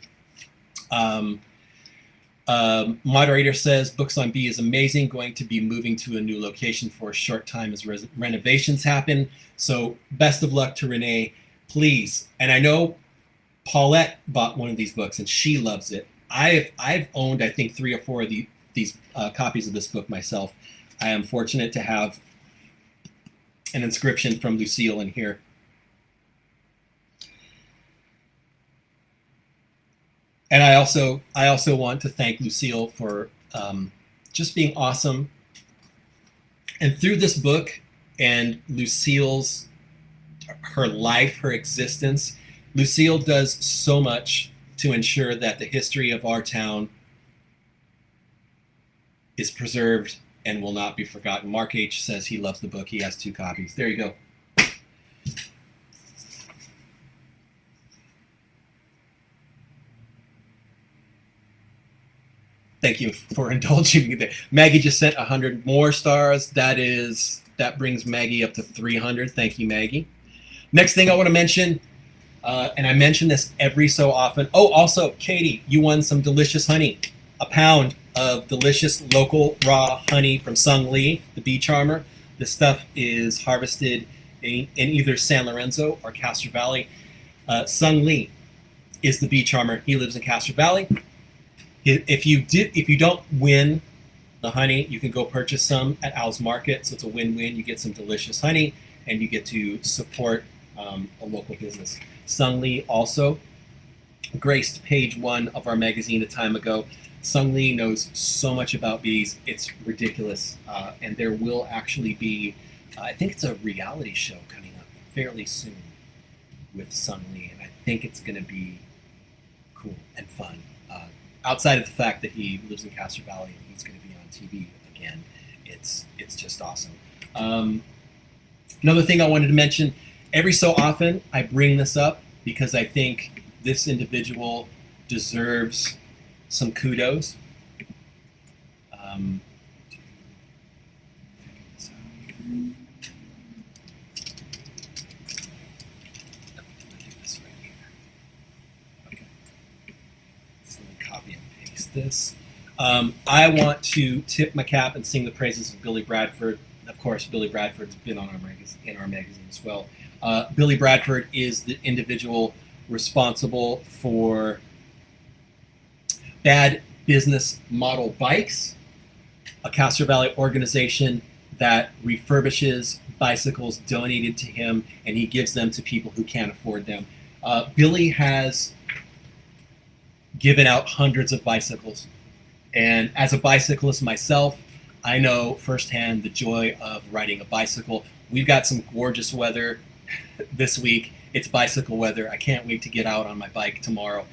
Speaker 1: Moderator says Books on B is amazing, going to be moving to a new location for a short time as renovations happen. So best of luck to Renee, please. And I know Paulette bought one of these books and she loves it. I've owned, I think, 3 or 4 of these copies of this book myself. I am fortunate to have an inscription from Lucille in here. And I also want to thank Lucille for just being awesome. And through this book and Lucille's, her life, her existence, Lucille does so much to ensure that the history of our town is preserved and will not be forgotten. Mark H says he loves the book. He has 2 copies. There you go. Thank you for indulging me there. Maggie just sent 100 more stars. That brings Maggie up to 300. Thank you, Maggie. Next thing I want to mention, and I mention this every so often. Oh, also, Katie, you won some delicious honey. A pound of delicious local raw honey from Sung Lee, the bee charmer. This stuff is harvested in either San Lorenzo or Castro Valley. Sung Lee is the bee charmer. He lives in Castro Valley. If you don't win the honey, you can go purchase some at Al's Market. So it's a win-win. You get some delicious honey, and you get to support a local business. Sung Lee also graced page 1 of our magazine a time ago. Sung Lee knows so much about bees. It's ridiculous. And there will actually be, I think it's a reality show coming up fairly soon with Sung Lee. And I think it's going to be cool and fun. Outside of the fact that he lives in Castro Valley and he's going to be on TV again, it's just awesome. Another thing I wanted to mention, every so often I bring this up because I think this individual deserves some kudos. This. I want to tip my cap and sing the praises of Billy Bradford. Of course, Billy Bradford's been on in our magazine as well. Billy Bradford is the individual responsible for Bad Business Model Bikes, a Castro Valley organization that refurbishes bicycles donated to him, and he gives them to people who can't afford them. Billy has given out hundreds of bicycles. And as a bicyclist myself, I know firsthand the joy of riding a bicycle. We've got some gorgeous weather this week. It's bicycle weather. I can't wait to get out on my bike tomorrow.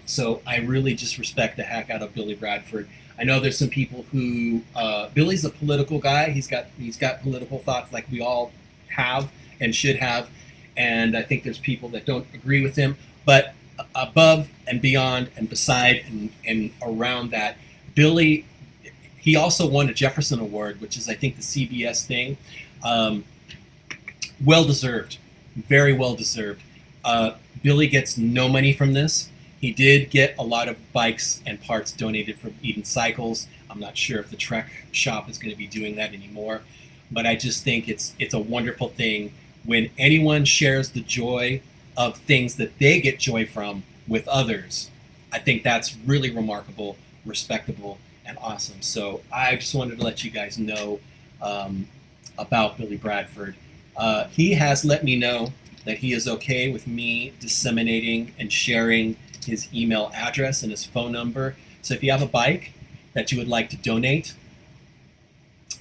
Speaker 1: So I really just respect the heck out of Billy Bradford. I know there's some people who, Billy's a political guy. He's got political thoughts like we all have and should have. And I think there's people that don't agree with him. But above and beyond and beside and around that, Billy, he also won a Jefferson Award, which is, I think, the CBS thing. Well deserved, very well deserved. Billy gets no money from this. He did get a lot of bikes and parts donated from Eden Cycles. I'm not sure if the Trek shop is going to be doing that anymore, but I just think it's a wonderful thing when anyone shares the joy of things that they get joy from with others. I think that's really remarkable, respectable, and awesome. So I just wanted to let you guys know about Billy Bradford. He has let me know that he is okay with me disseminating and sharing his email address and his phone number. So if you have a bike that you would like to donate,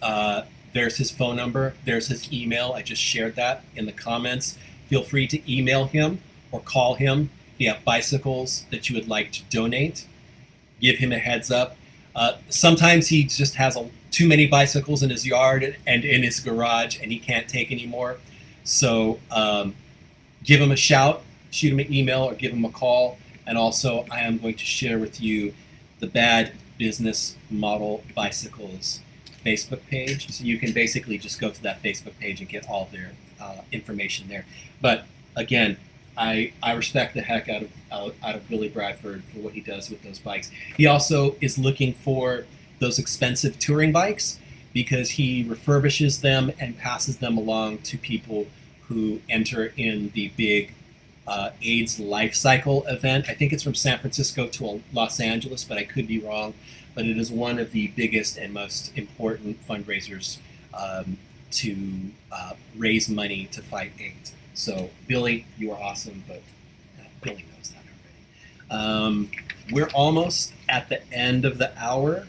Speaker 1: there's his phone number, there's his email. I just shared that in the comments. Feel free to email him or call him if you have bicycles that you would like to donate. Give him a heads up. Sometimes he just has too many bicycles in his yard and in his garage, and he can't take anymore. So give him a shout, shoot him an email, or give him a call. And also, I am going to share with you the Bad Business Model Bicycles Facebook page. So you can basically just go to that Facebook page and get all their information there. But again, I respect the heck out of Billy Bradford for what he does with those bikes. He also is looking for those expensive touring bikes because he refurbishes them and passes them along to people who enter in the big AIDS Life Cycle event. I think it's from San Francisco to Los Angeles, but I could be wrong. But it is one of the biggest and most important fundraisers to raise money to fight AIDS. So, Billy, you are awesome, but Billy knows that already. We're almost at the end of the hour.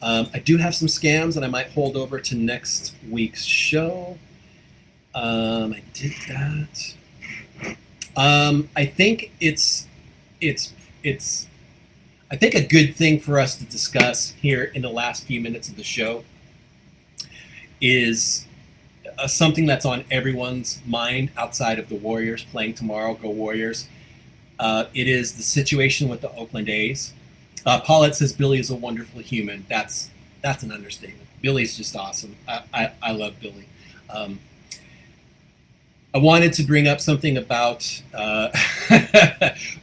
Speaker 1: I do have some scams that I might hold over to next week's show. I did that. I think it's I think a good thing for us to discuss here in the last few minutes of the show is something that's on everyone's mind outside of the Warriors playing tomorrow. Go Warriors! It is the situation with the Oakland A's. Paulette says Billy is a wonderful human. That's an understatement. Billy's just awesome. I love Billy. Um, I wanted to bring up something about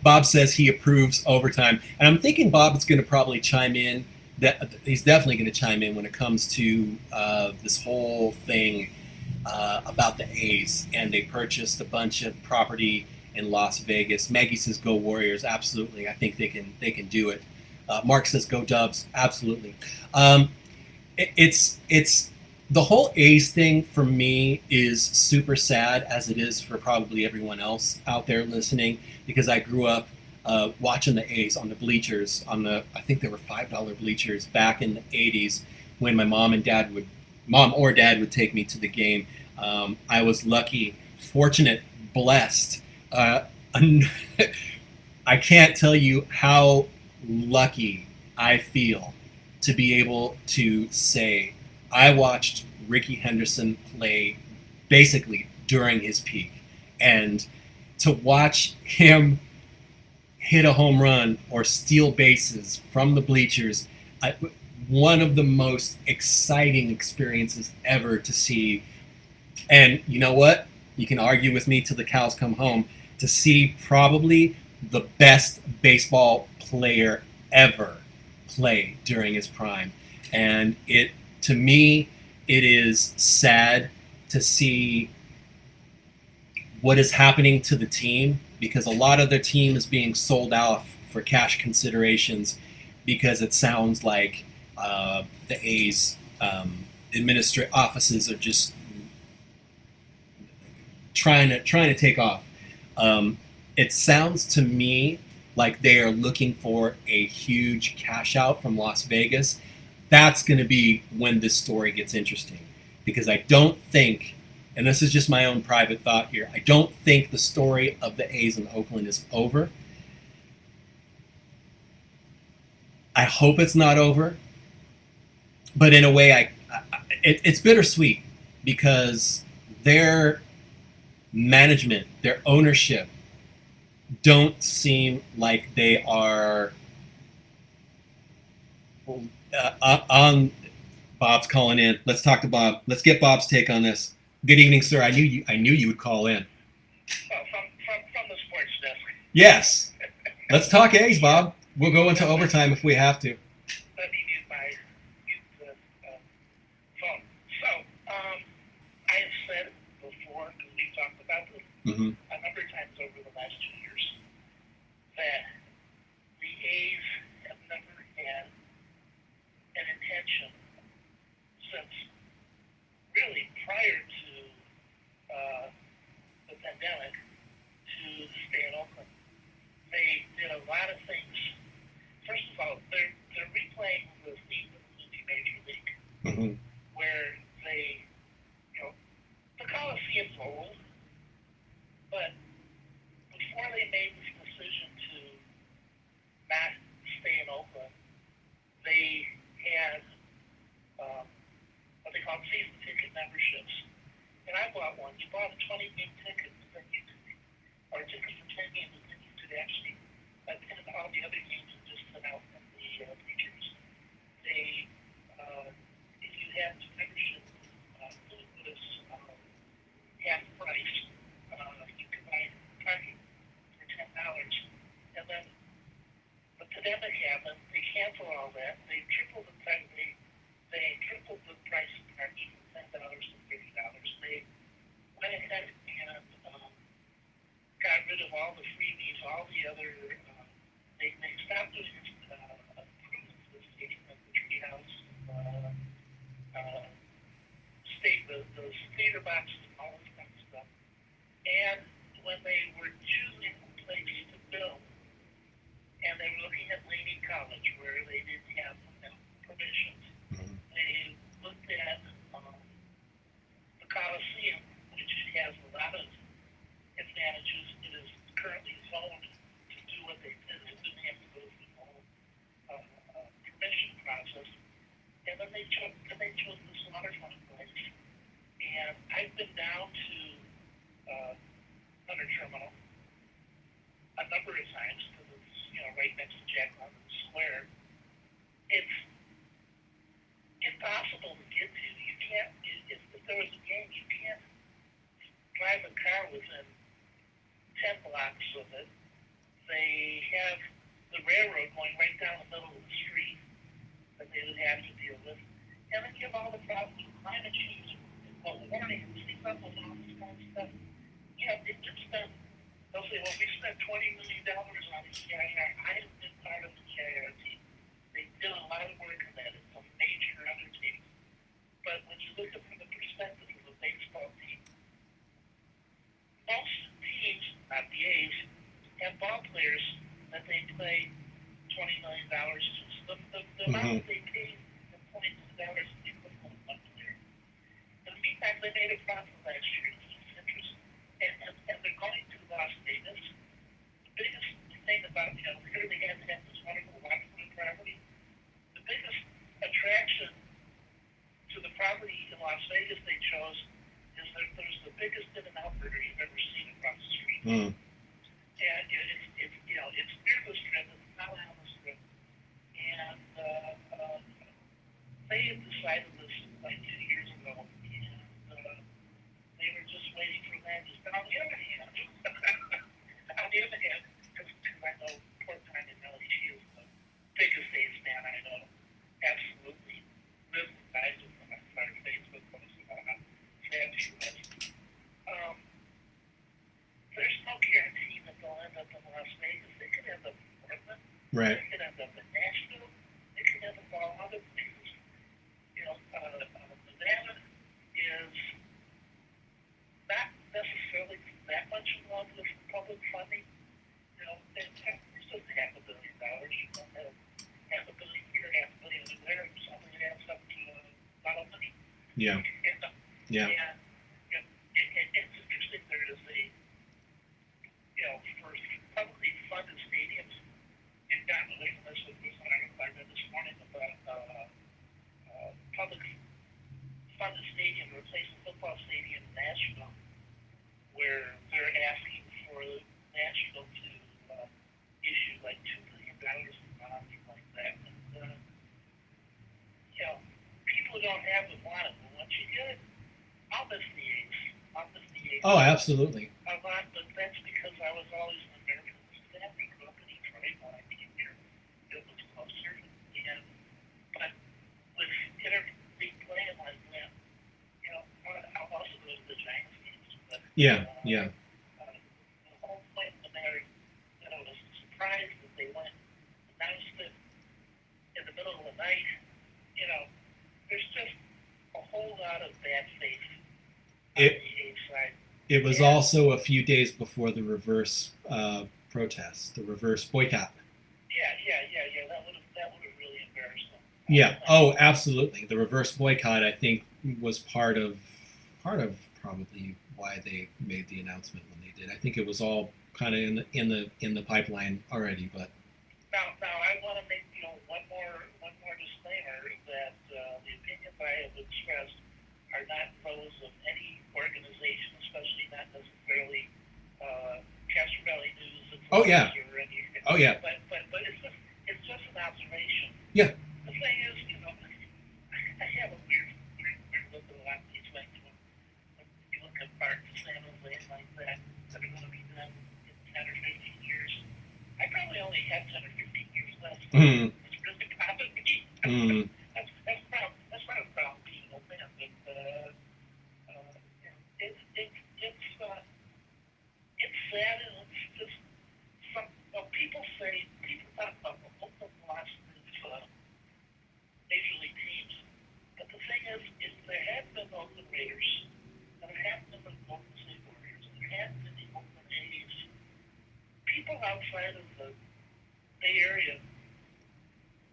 Speaker 1: Bob says he approves overtime, and I'm thinking Bob is going to probably chime in. That he's definitely going to chime in when it comes to this whole thing about the A's, and they purchased a bunch of property in Las Vegas. Maggie says go Warriors, absolutely. I think they can do it. Mark says go Dubs, absolutely. It's the whole A's thing for me is super sad, as it is for probably everyone else out there listening, because I grew up watching the A's on the bleachers, I think there were $5 bleachers back in the '80s when my mom or dad would take me to the game. I was lucky, fortunate, blessed. I can't tell you how lucky I feel to be able to say I watched Ricky Henderson play basically during his peak, and to watch him hit a home run or steal bases from the bleachers, one of the most exciting experiences ever to see. And you know what? You can argue with me till the cows come home, to see probably the best baseball player ever play during his prime. And to me, it is sad to see what is happening to the team, because a lot of their team is being sold out for cash considerations, because it sounds like the A's administrative offices are just trying to take off. It sounds to me like they are looking for a huge cash out from Las Vegas. That's going to be when this story gets interesting, because I don't think, and this is just my own private thought here, I don't think the story of the A's in Oakland is over. I hope it's not over, but in a way, it's bittersweet, because their management, their ownership, don't seem like they are on. Bob's calling in. Let's talk to Bob. Let's get Bob's take on this. Good evening, sir. I knew you would call in.
Speaker 2: From the sports desk.
Speaker 1: Yes. Let's talk A's, Bob. We'll go into overtime if we have to.
Speaker 2: Let me use the phone. So, I have said before, because we've talked about this a number of times over the last 2 years, that the A's have never had an intention since really prior to the pandemic to stay in Oakland. They did a lot of things. First of all, they're replaying the theme of the Major League, where they, the Coliseum's old, but before they made this decision to not stay in Oakland, they had what they call season ticket memberships. And I bought one. You bought a 20-game ticket, then you could, or a ticket for 10 games, and then you could actually attend all the other games and just sit out in the bleachers. They, if you had the membership, it was half price. You could buy parking for $10, and then the pandemic happened. They canceled all that. They tripled the price. They tripled the price of parking from $10 to $30. They went ahead and got rid of all the freebies, all the other. They stopped doing improvements to the stadium, like the treehouse, the skater boxes, and all this kind of stuff. And when they were choosing a place to build, and they were looking at Laney College, where they didn't have permissions, they looked at the Coliseum, which has a lot of advantages. It is currently zoned to do what they did. It didn't have to go through the whole permission process. And then they chose this waterfront place. I've been down to Hunter Terminal a number of times because it's right next to Jack London Square. It's impossible to get to. You can't. If there was a game, you can't drive a car within 10 blocks of it. They have the railroad going right down the middle of the street that they would have to deal with. And then you have all the problems with climate change and global warming and sea levels and all this kind of stuff. Yeah, they just spent, they'll say, well, we spent $20 million on the EIR. I have been part of the EIR team. They did a lot of work on that. It's a major undertaking. But when you look at it from the perspective of a baseball team, most teams, not the A's, have ball players that they play $20 million to. The amount that they pay for $20 million is the equivalent of one player. In the meantime, they made a profit last year. It's interesting. And they're going to Las Vegas. The biggest thing about, here they have this wonderful waterfront property. The biggest attraction to the property in Las Vegas they chose is that there's the biggest in-and-out burger you've ever seen across the street.
Speaker 1: Mm.
Speaker 2: And it's near the strip, it's not on the strip. And they had decided this like 2 years ago, and they were just waiting for that. But on the other hand, because I know poor Tanya Nelly, she is the biggest A's fan I know. Absolutely lives and dies with them. I started Facebook posts about how sad she was. There's no guarantee that they'll end up in Las Vegas. They could end up in Portland.
Speaker 1: Right.
Speaker 2: They could end up in Nashville. They could end up all other places. Nevada is not necessarily that much in love with public funding. It's just $500 million. You don't have $500 million here, $500 million there, and something adds up to a lot of money.
Speaker 1: Yeah. Yeah.
Speaker 2: And it's interesting. There is for publicly funded stadiums, you've gotten away from this with this article I read this morning about public funded stadium replacing football stadium in Nashville, where they're asking for Nashville to issue like $2 billion in bonds like that. And, people don't have it want it, but once you get it, I'll miss the A's.
Speaker 1: Oh, absolutely.
Speaker 2: A lot, but that's because I was always an American fan. I grew up in Detroit when I came here. It was closer. But with big playing like that, I'll also go to the Giants games. But,
Speaker 1: Yeah.
Speaker 2: the whole point of the matter, I was surprised that they went and announced it in the middle of the night. There's just a whole lot of bad faith on the A's side.
Speaker 1: It was also a few days before the reverse protest, the reverse boycott.
Speaker 2: Yeah. That would have really embarrassed them.
Speaker 1: Yeah. Oh, absolutely. The reverse boycott, I think, was part of probably why they made the announcement when they did. I think it was all kind of in the pipeline already, but.
Speaker 2: Now I want to make one more disclaimer that the opinions I have expressed are not those of any organization, especially not necessarily Castro Valley News.
Speaker 1: Oh yeah.
Speaker 2: Or any,
Speaker 1: Oh yeah.
Speaker 2: But it's just an observation.
Speaker 1: Yeah.
Speaker 2: The thing is, I have a weird look at a lot of these things. When you look at parks, San Jose, like that are going to be done in 10 or 15 years. I probably only have 10 or 15 years left.
Speaker 1: Mm.
Speaker 2: It's really bothered me.
Speaker 1: Mm.
Speaker 2: That's not a problem being a fan, but it's sad, and it's just people talk about the Oakland lost major league teams, but the thing is there have been Oakland Raiders, and there have been the Golden State Warriors, and there have been the Oakland A's. People outside of the Bay Area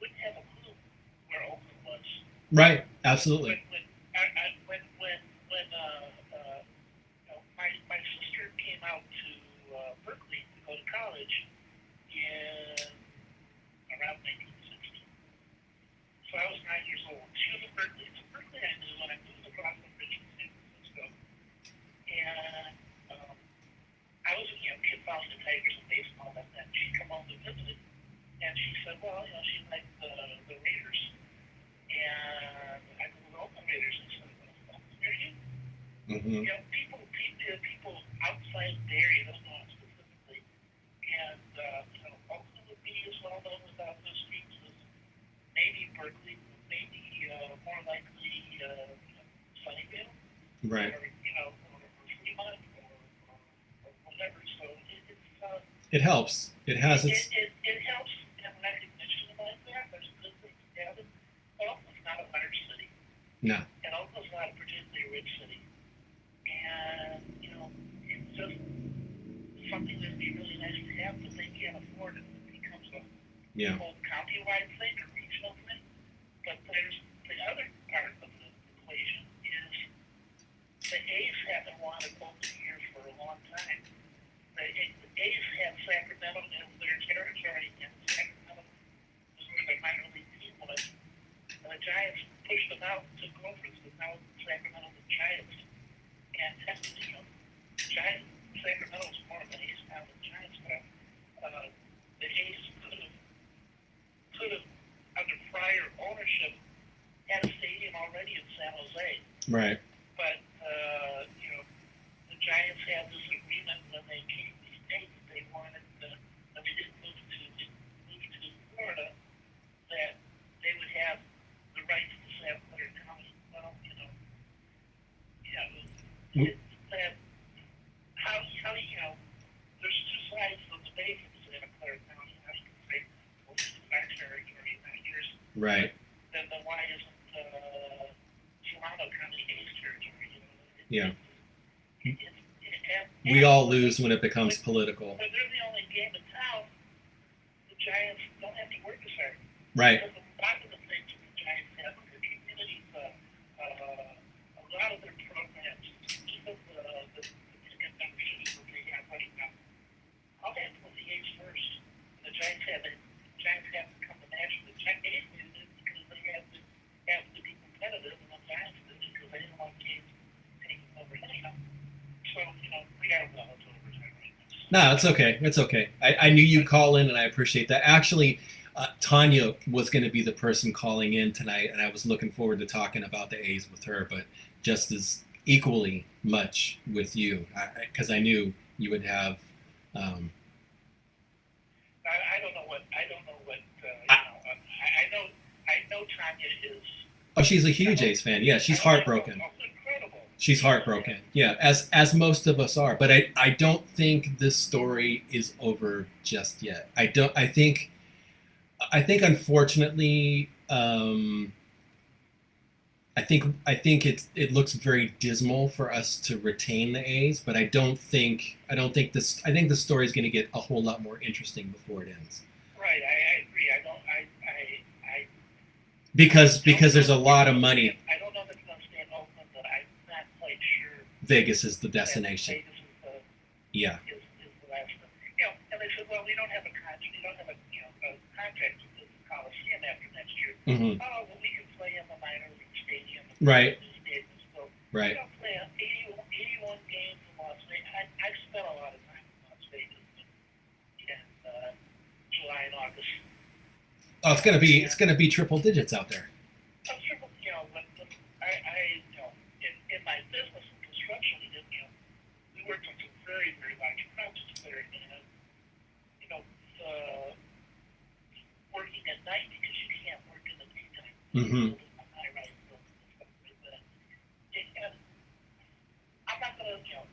Speaker 2: wouldn't have a clue where Oakland was.
Speaker 1: Right. Absolutely.
Speaker 2: When my sister came out to Berkeley to go to college in around 1960. So I was 9 years old. She was at Berkeley. So Berkeley I knew when I moved across the bridge in San Francisco. she said, well, you know, she liked the Raiders. And I go, well, the Raiders. I said, well, where are you?
Speaker 1: Mm-hmm.
Speaker 2: You know, people outside the area don't know specifically. And, you know, Oakland would be as well known without those teams as maybe Berkeley, maybe more likely, you know, Sunnyvale.
Speaker 1: Right.
Speaker 2: Or, you know, or Fremont or whatever. So
Speaker 1: it helps. It has its.
Speaker 2: It helps in recognition like that. There's a good thing to have it. Oakland's not a large city.
Speaker 1: No.
Speaker 2: And Oakland's not a particularly rich city. And, you know, it's just something that would be really nice to have, but they can't afford it. It becomes a whole county-wide thing or regional thing. But there's the other part of the equation is the A's haven't wanted Oakland here for a long time. The A's had Sacramento as their territory, and Sacramento was where their minor league team was. And the Giants pushed them out to conference, but now Sacramento the Giants. And technically, you know, Sacramento is more of an A's town than Giants town. The A's could have, under prior ownership, had a stadium already in San Jose.
Speaker 1: Right.
Speaker 2: But, you know, the Giants had this agreement when they came to the States. They wanted, when they didn't move to Florida, that they would have the rights to Santa Clara County. Well, you know, yeah, that how you know, there's two sides of the debate in Santa Clara County. How you can say, well, this is our territory, not yours.
Speaker 1: Right.
Speaker 2: Then why isn't Toronto County A's territory? You know,
Speaker 1: Yeah. We all lose when it becomes political.
Speaker 2: But they're the only game in town. The Giants don't have to work as hard.
Speaker 1: Right.
Speaker 2: Because a lot of the things that the Giants have with their communities, a lot of their programs, even the ticket memberships that they have right now, all they have to put the A's first. The Giants have to come to national. The A's did it because they have to be competitive, and the Giants did it because they didn't want games taking over anyhow. So, you know, we got to go into overtime right now.
Speaker 1: No, it's okay. It's okay. I knew you'd call in, and I appreciate that. Actually, Tanya was going to be the person calling in tonight, and I was looking forward to talking about the A's with her, but just as equally much with you, because I knew you would have.
Speaker 2: I don't know what. I know Tanya is.
Speaker 1: Oh, she's a huge A's fan. Yeah, she's heartbroken.
Speaker 2: Incredible.
Speaker 1: She's heartbroken. Yeah, as most of us are. But I don't think this story is over just yet. I think unfortunately, I think it looks very dismal for us to retain the A's, but I think the story is going to get a whole lot more interesting before it ends.
Speaker 2: Right, I agree.
Speaker 1: Because there's a lot of money.
Speaker 2: I don't know if it's going to stay in Oakland, but I'm not quite sure.
Speaker 1: Vegas is the destination.
Speaker 2: Vegas is the last one. You know, and they said, well, we don't have a contract with the Coliseum after next year.
Speaker 1: Mm-hmm.
Speaker 2: Oh, well, we can play in the minor league stadium.
Speaker 1: Right.
Speaker 2: So
Speaker 1: right.
Speaker 2: We don't play 81 games in Las Vegas. I've spent a lot of time in Las Vegas in July and August.
Speaker 1: Oh, it's gonna be triple digits out there.
Speaker 2: Triple, you know, when I you know, in my business and construction, we worked on some very, very large projects there, and you know, working at night because you can't work in the daytime.
Speaker 1: Mm-hmm.
Speaker 2: I'm not gonna, you know,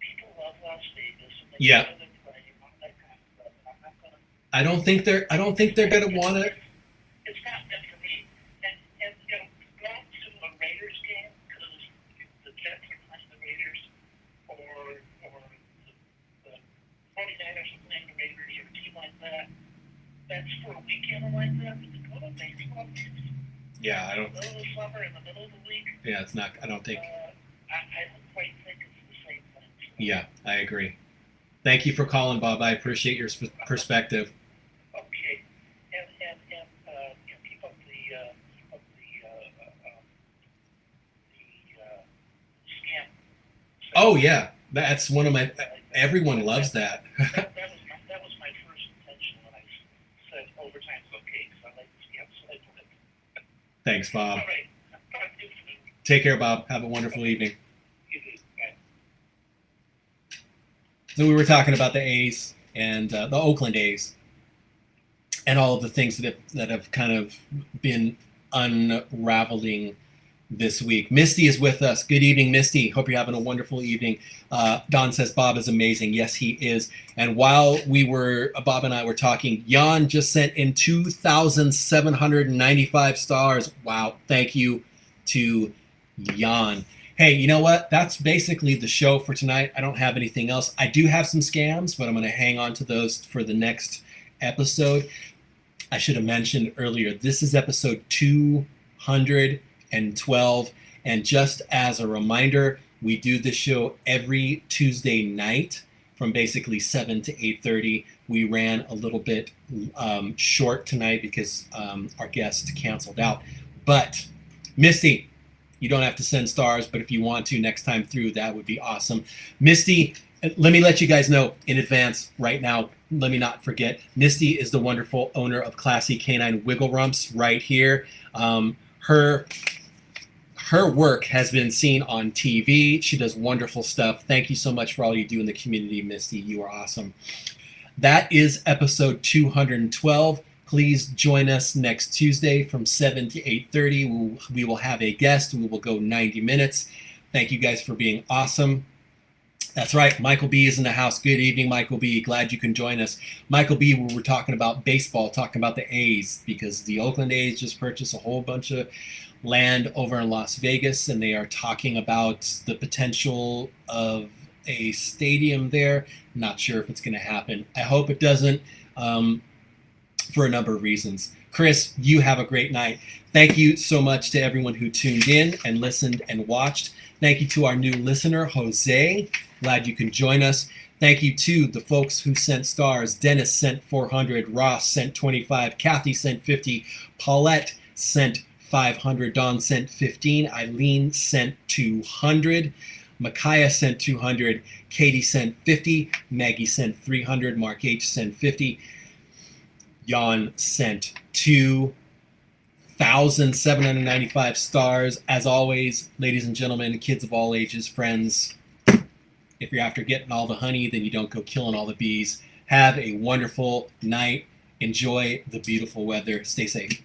Speaker 2: people love Las Vegas. And they
Speaker 1: Yeah. I don't think they're gonna want it.
Speaker 2: It's not meant for me. And you know, going to a Raiders game because the Jets are playing the Raiders, or the 49ers are playing the Raiders, or a team like that. That's for a weekend like that. But to go to baseball games.
Speaker 1: Yeah, I don't.
Speaker 2: In the middle of the summer, in the middle of the week.
Speaker 1: Yeah, it's not. I don't think.
Speaker 2: I don't quite think it's the same thing. So.
Speaker 1: Yeah, I agree. Thank you for calling, Bob. I appreciate your perspective.
Speaker 2: Okay, and you know, keep up the scam.
Speaker 1: Oh yeah, that's one of my. Everyone loves that.
Speaker 2: that was my first intention when I said overtime's okay, so I like to see how I put it.
Speaker 1: Thanks, Bob.
Speaker 2: All right. Talk to you soon.
Speaker 1: Take care, Bob. Have a wonderful evening.
Speaker 2: You too. Bye.
Speaker 1: So we were talking about the A's and the Oakland A's and all of the things that have kind of been unraveling this week. Misty is with us. Good evening, Misty. Hope you're having a wonderful evening. Don says Bob is amazing. Yes, he is. And while Bob and I were talking, Jan just sent in 2,795 stars. Wow. Thank you to Jan. Hey, you know what? That's basically the show for tonight. I don't have anything else. I do have some scams, but I'm going to hang on to those for the next episode. I should have mentioned earlier, this is episode 212. And just as a reminder, we do this show every Tuesday night from basically 7 to 8:30. We ran a little bit short tonight because our guest canceled out. But Misty, you don't have to send stars, but if you want to next time through, that would be awesome. Misty, let me let you guys know in advance right now. Let me not forget, Misty is the wonderful owner of Classy Canine Wiggle Rumps right here. Her work has been seen on TV. She does wonderful stuff. Thank you so much for all you do in the community, Misty. You are awesome. That is episode 212. Please join us next Tuesday from 7 to 8:30. We will have a guest. We will go 90 minutes. Thank you guys for being awesome. That's right. Michael B is in the house. Good evening, Michael B. Glad you can join us. Michael B, we were talking about baseball, talking about the A's, because the Oakland A's just purchased a whole bunch of land over in Las Vegas, and they are talking about the potential of a stadium there. Not sure if it's going to happen. I hope it doesn't. For a number of reasons. Chris, you have a great night. Thank you so much to everyone who tuned in and listened and watched. Thank you to our new listener, Jose. Glad you can join us. Thank you to the folks who sent stars. Dennis sent 400. Ross sent 25. Kathy sent 50. Paulette sent 500. Dawn sent 15. Eileen sent 200. Micaiah sent 200. Katie sent 50. Maggie sent 300. Mark H sent 50. Jan sent 2,795 stars. As always, ladies and gentlemen, kids of all ages, friends, if you're after getting all the honey, then you don't go killing all the bees. Have a wonderful night. Enjoy the beautiful weather. Stay safe.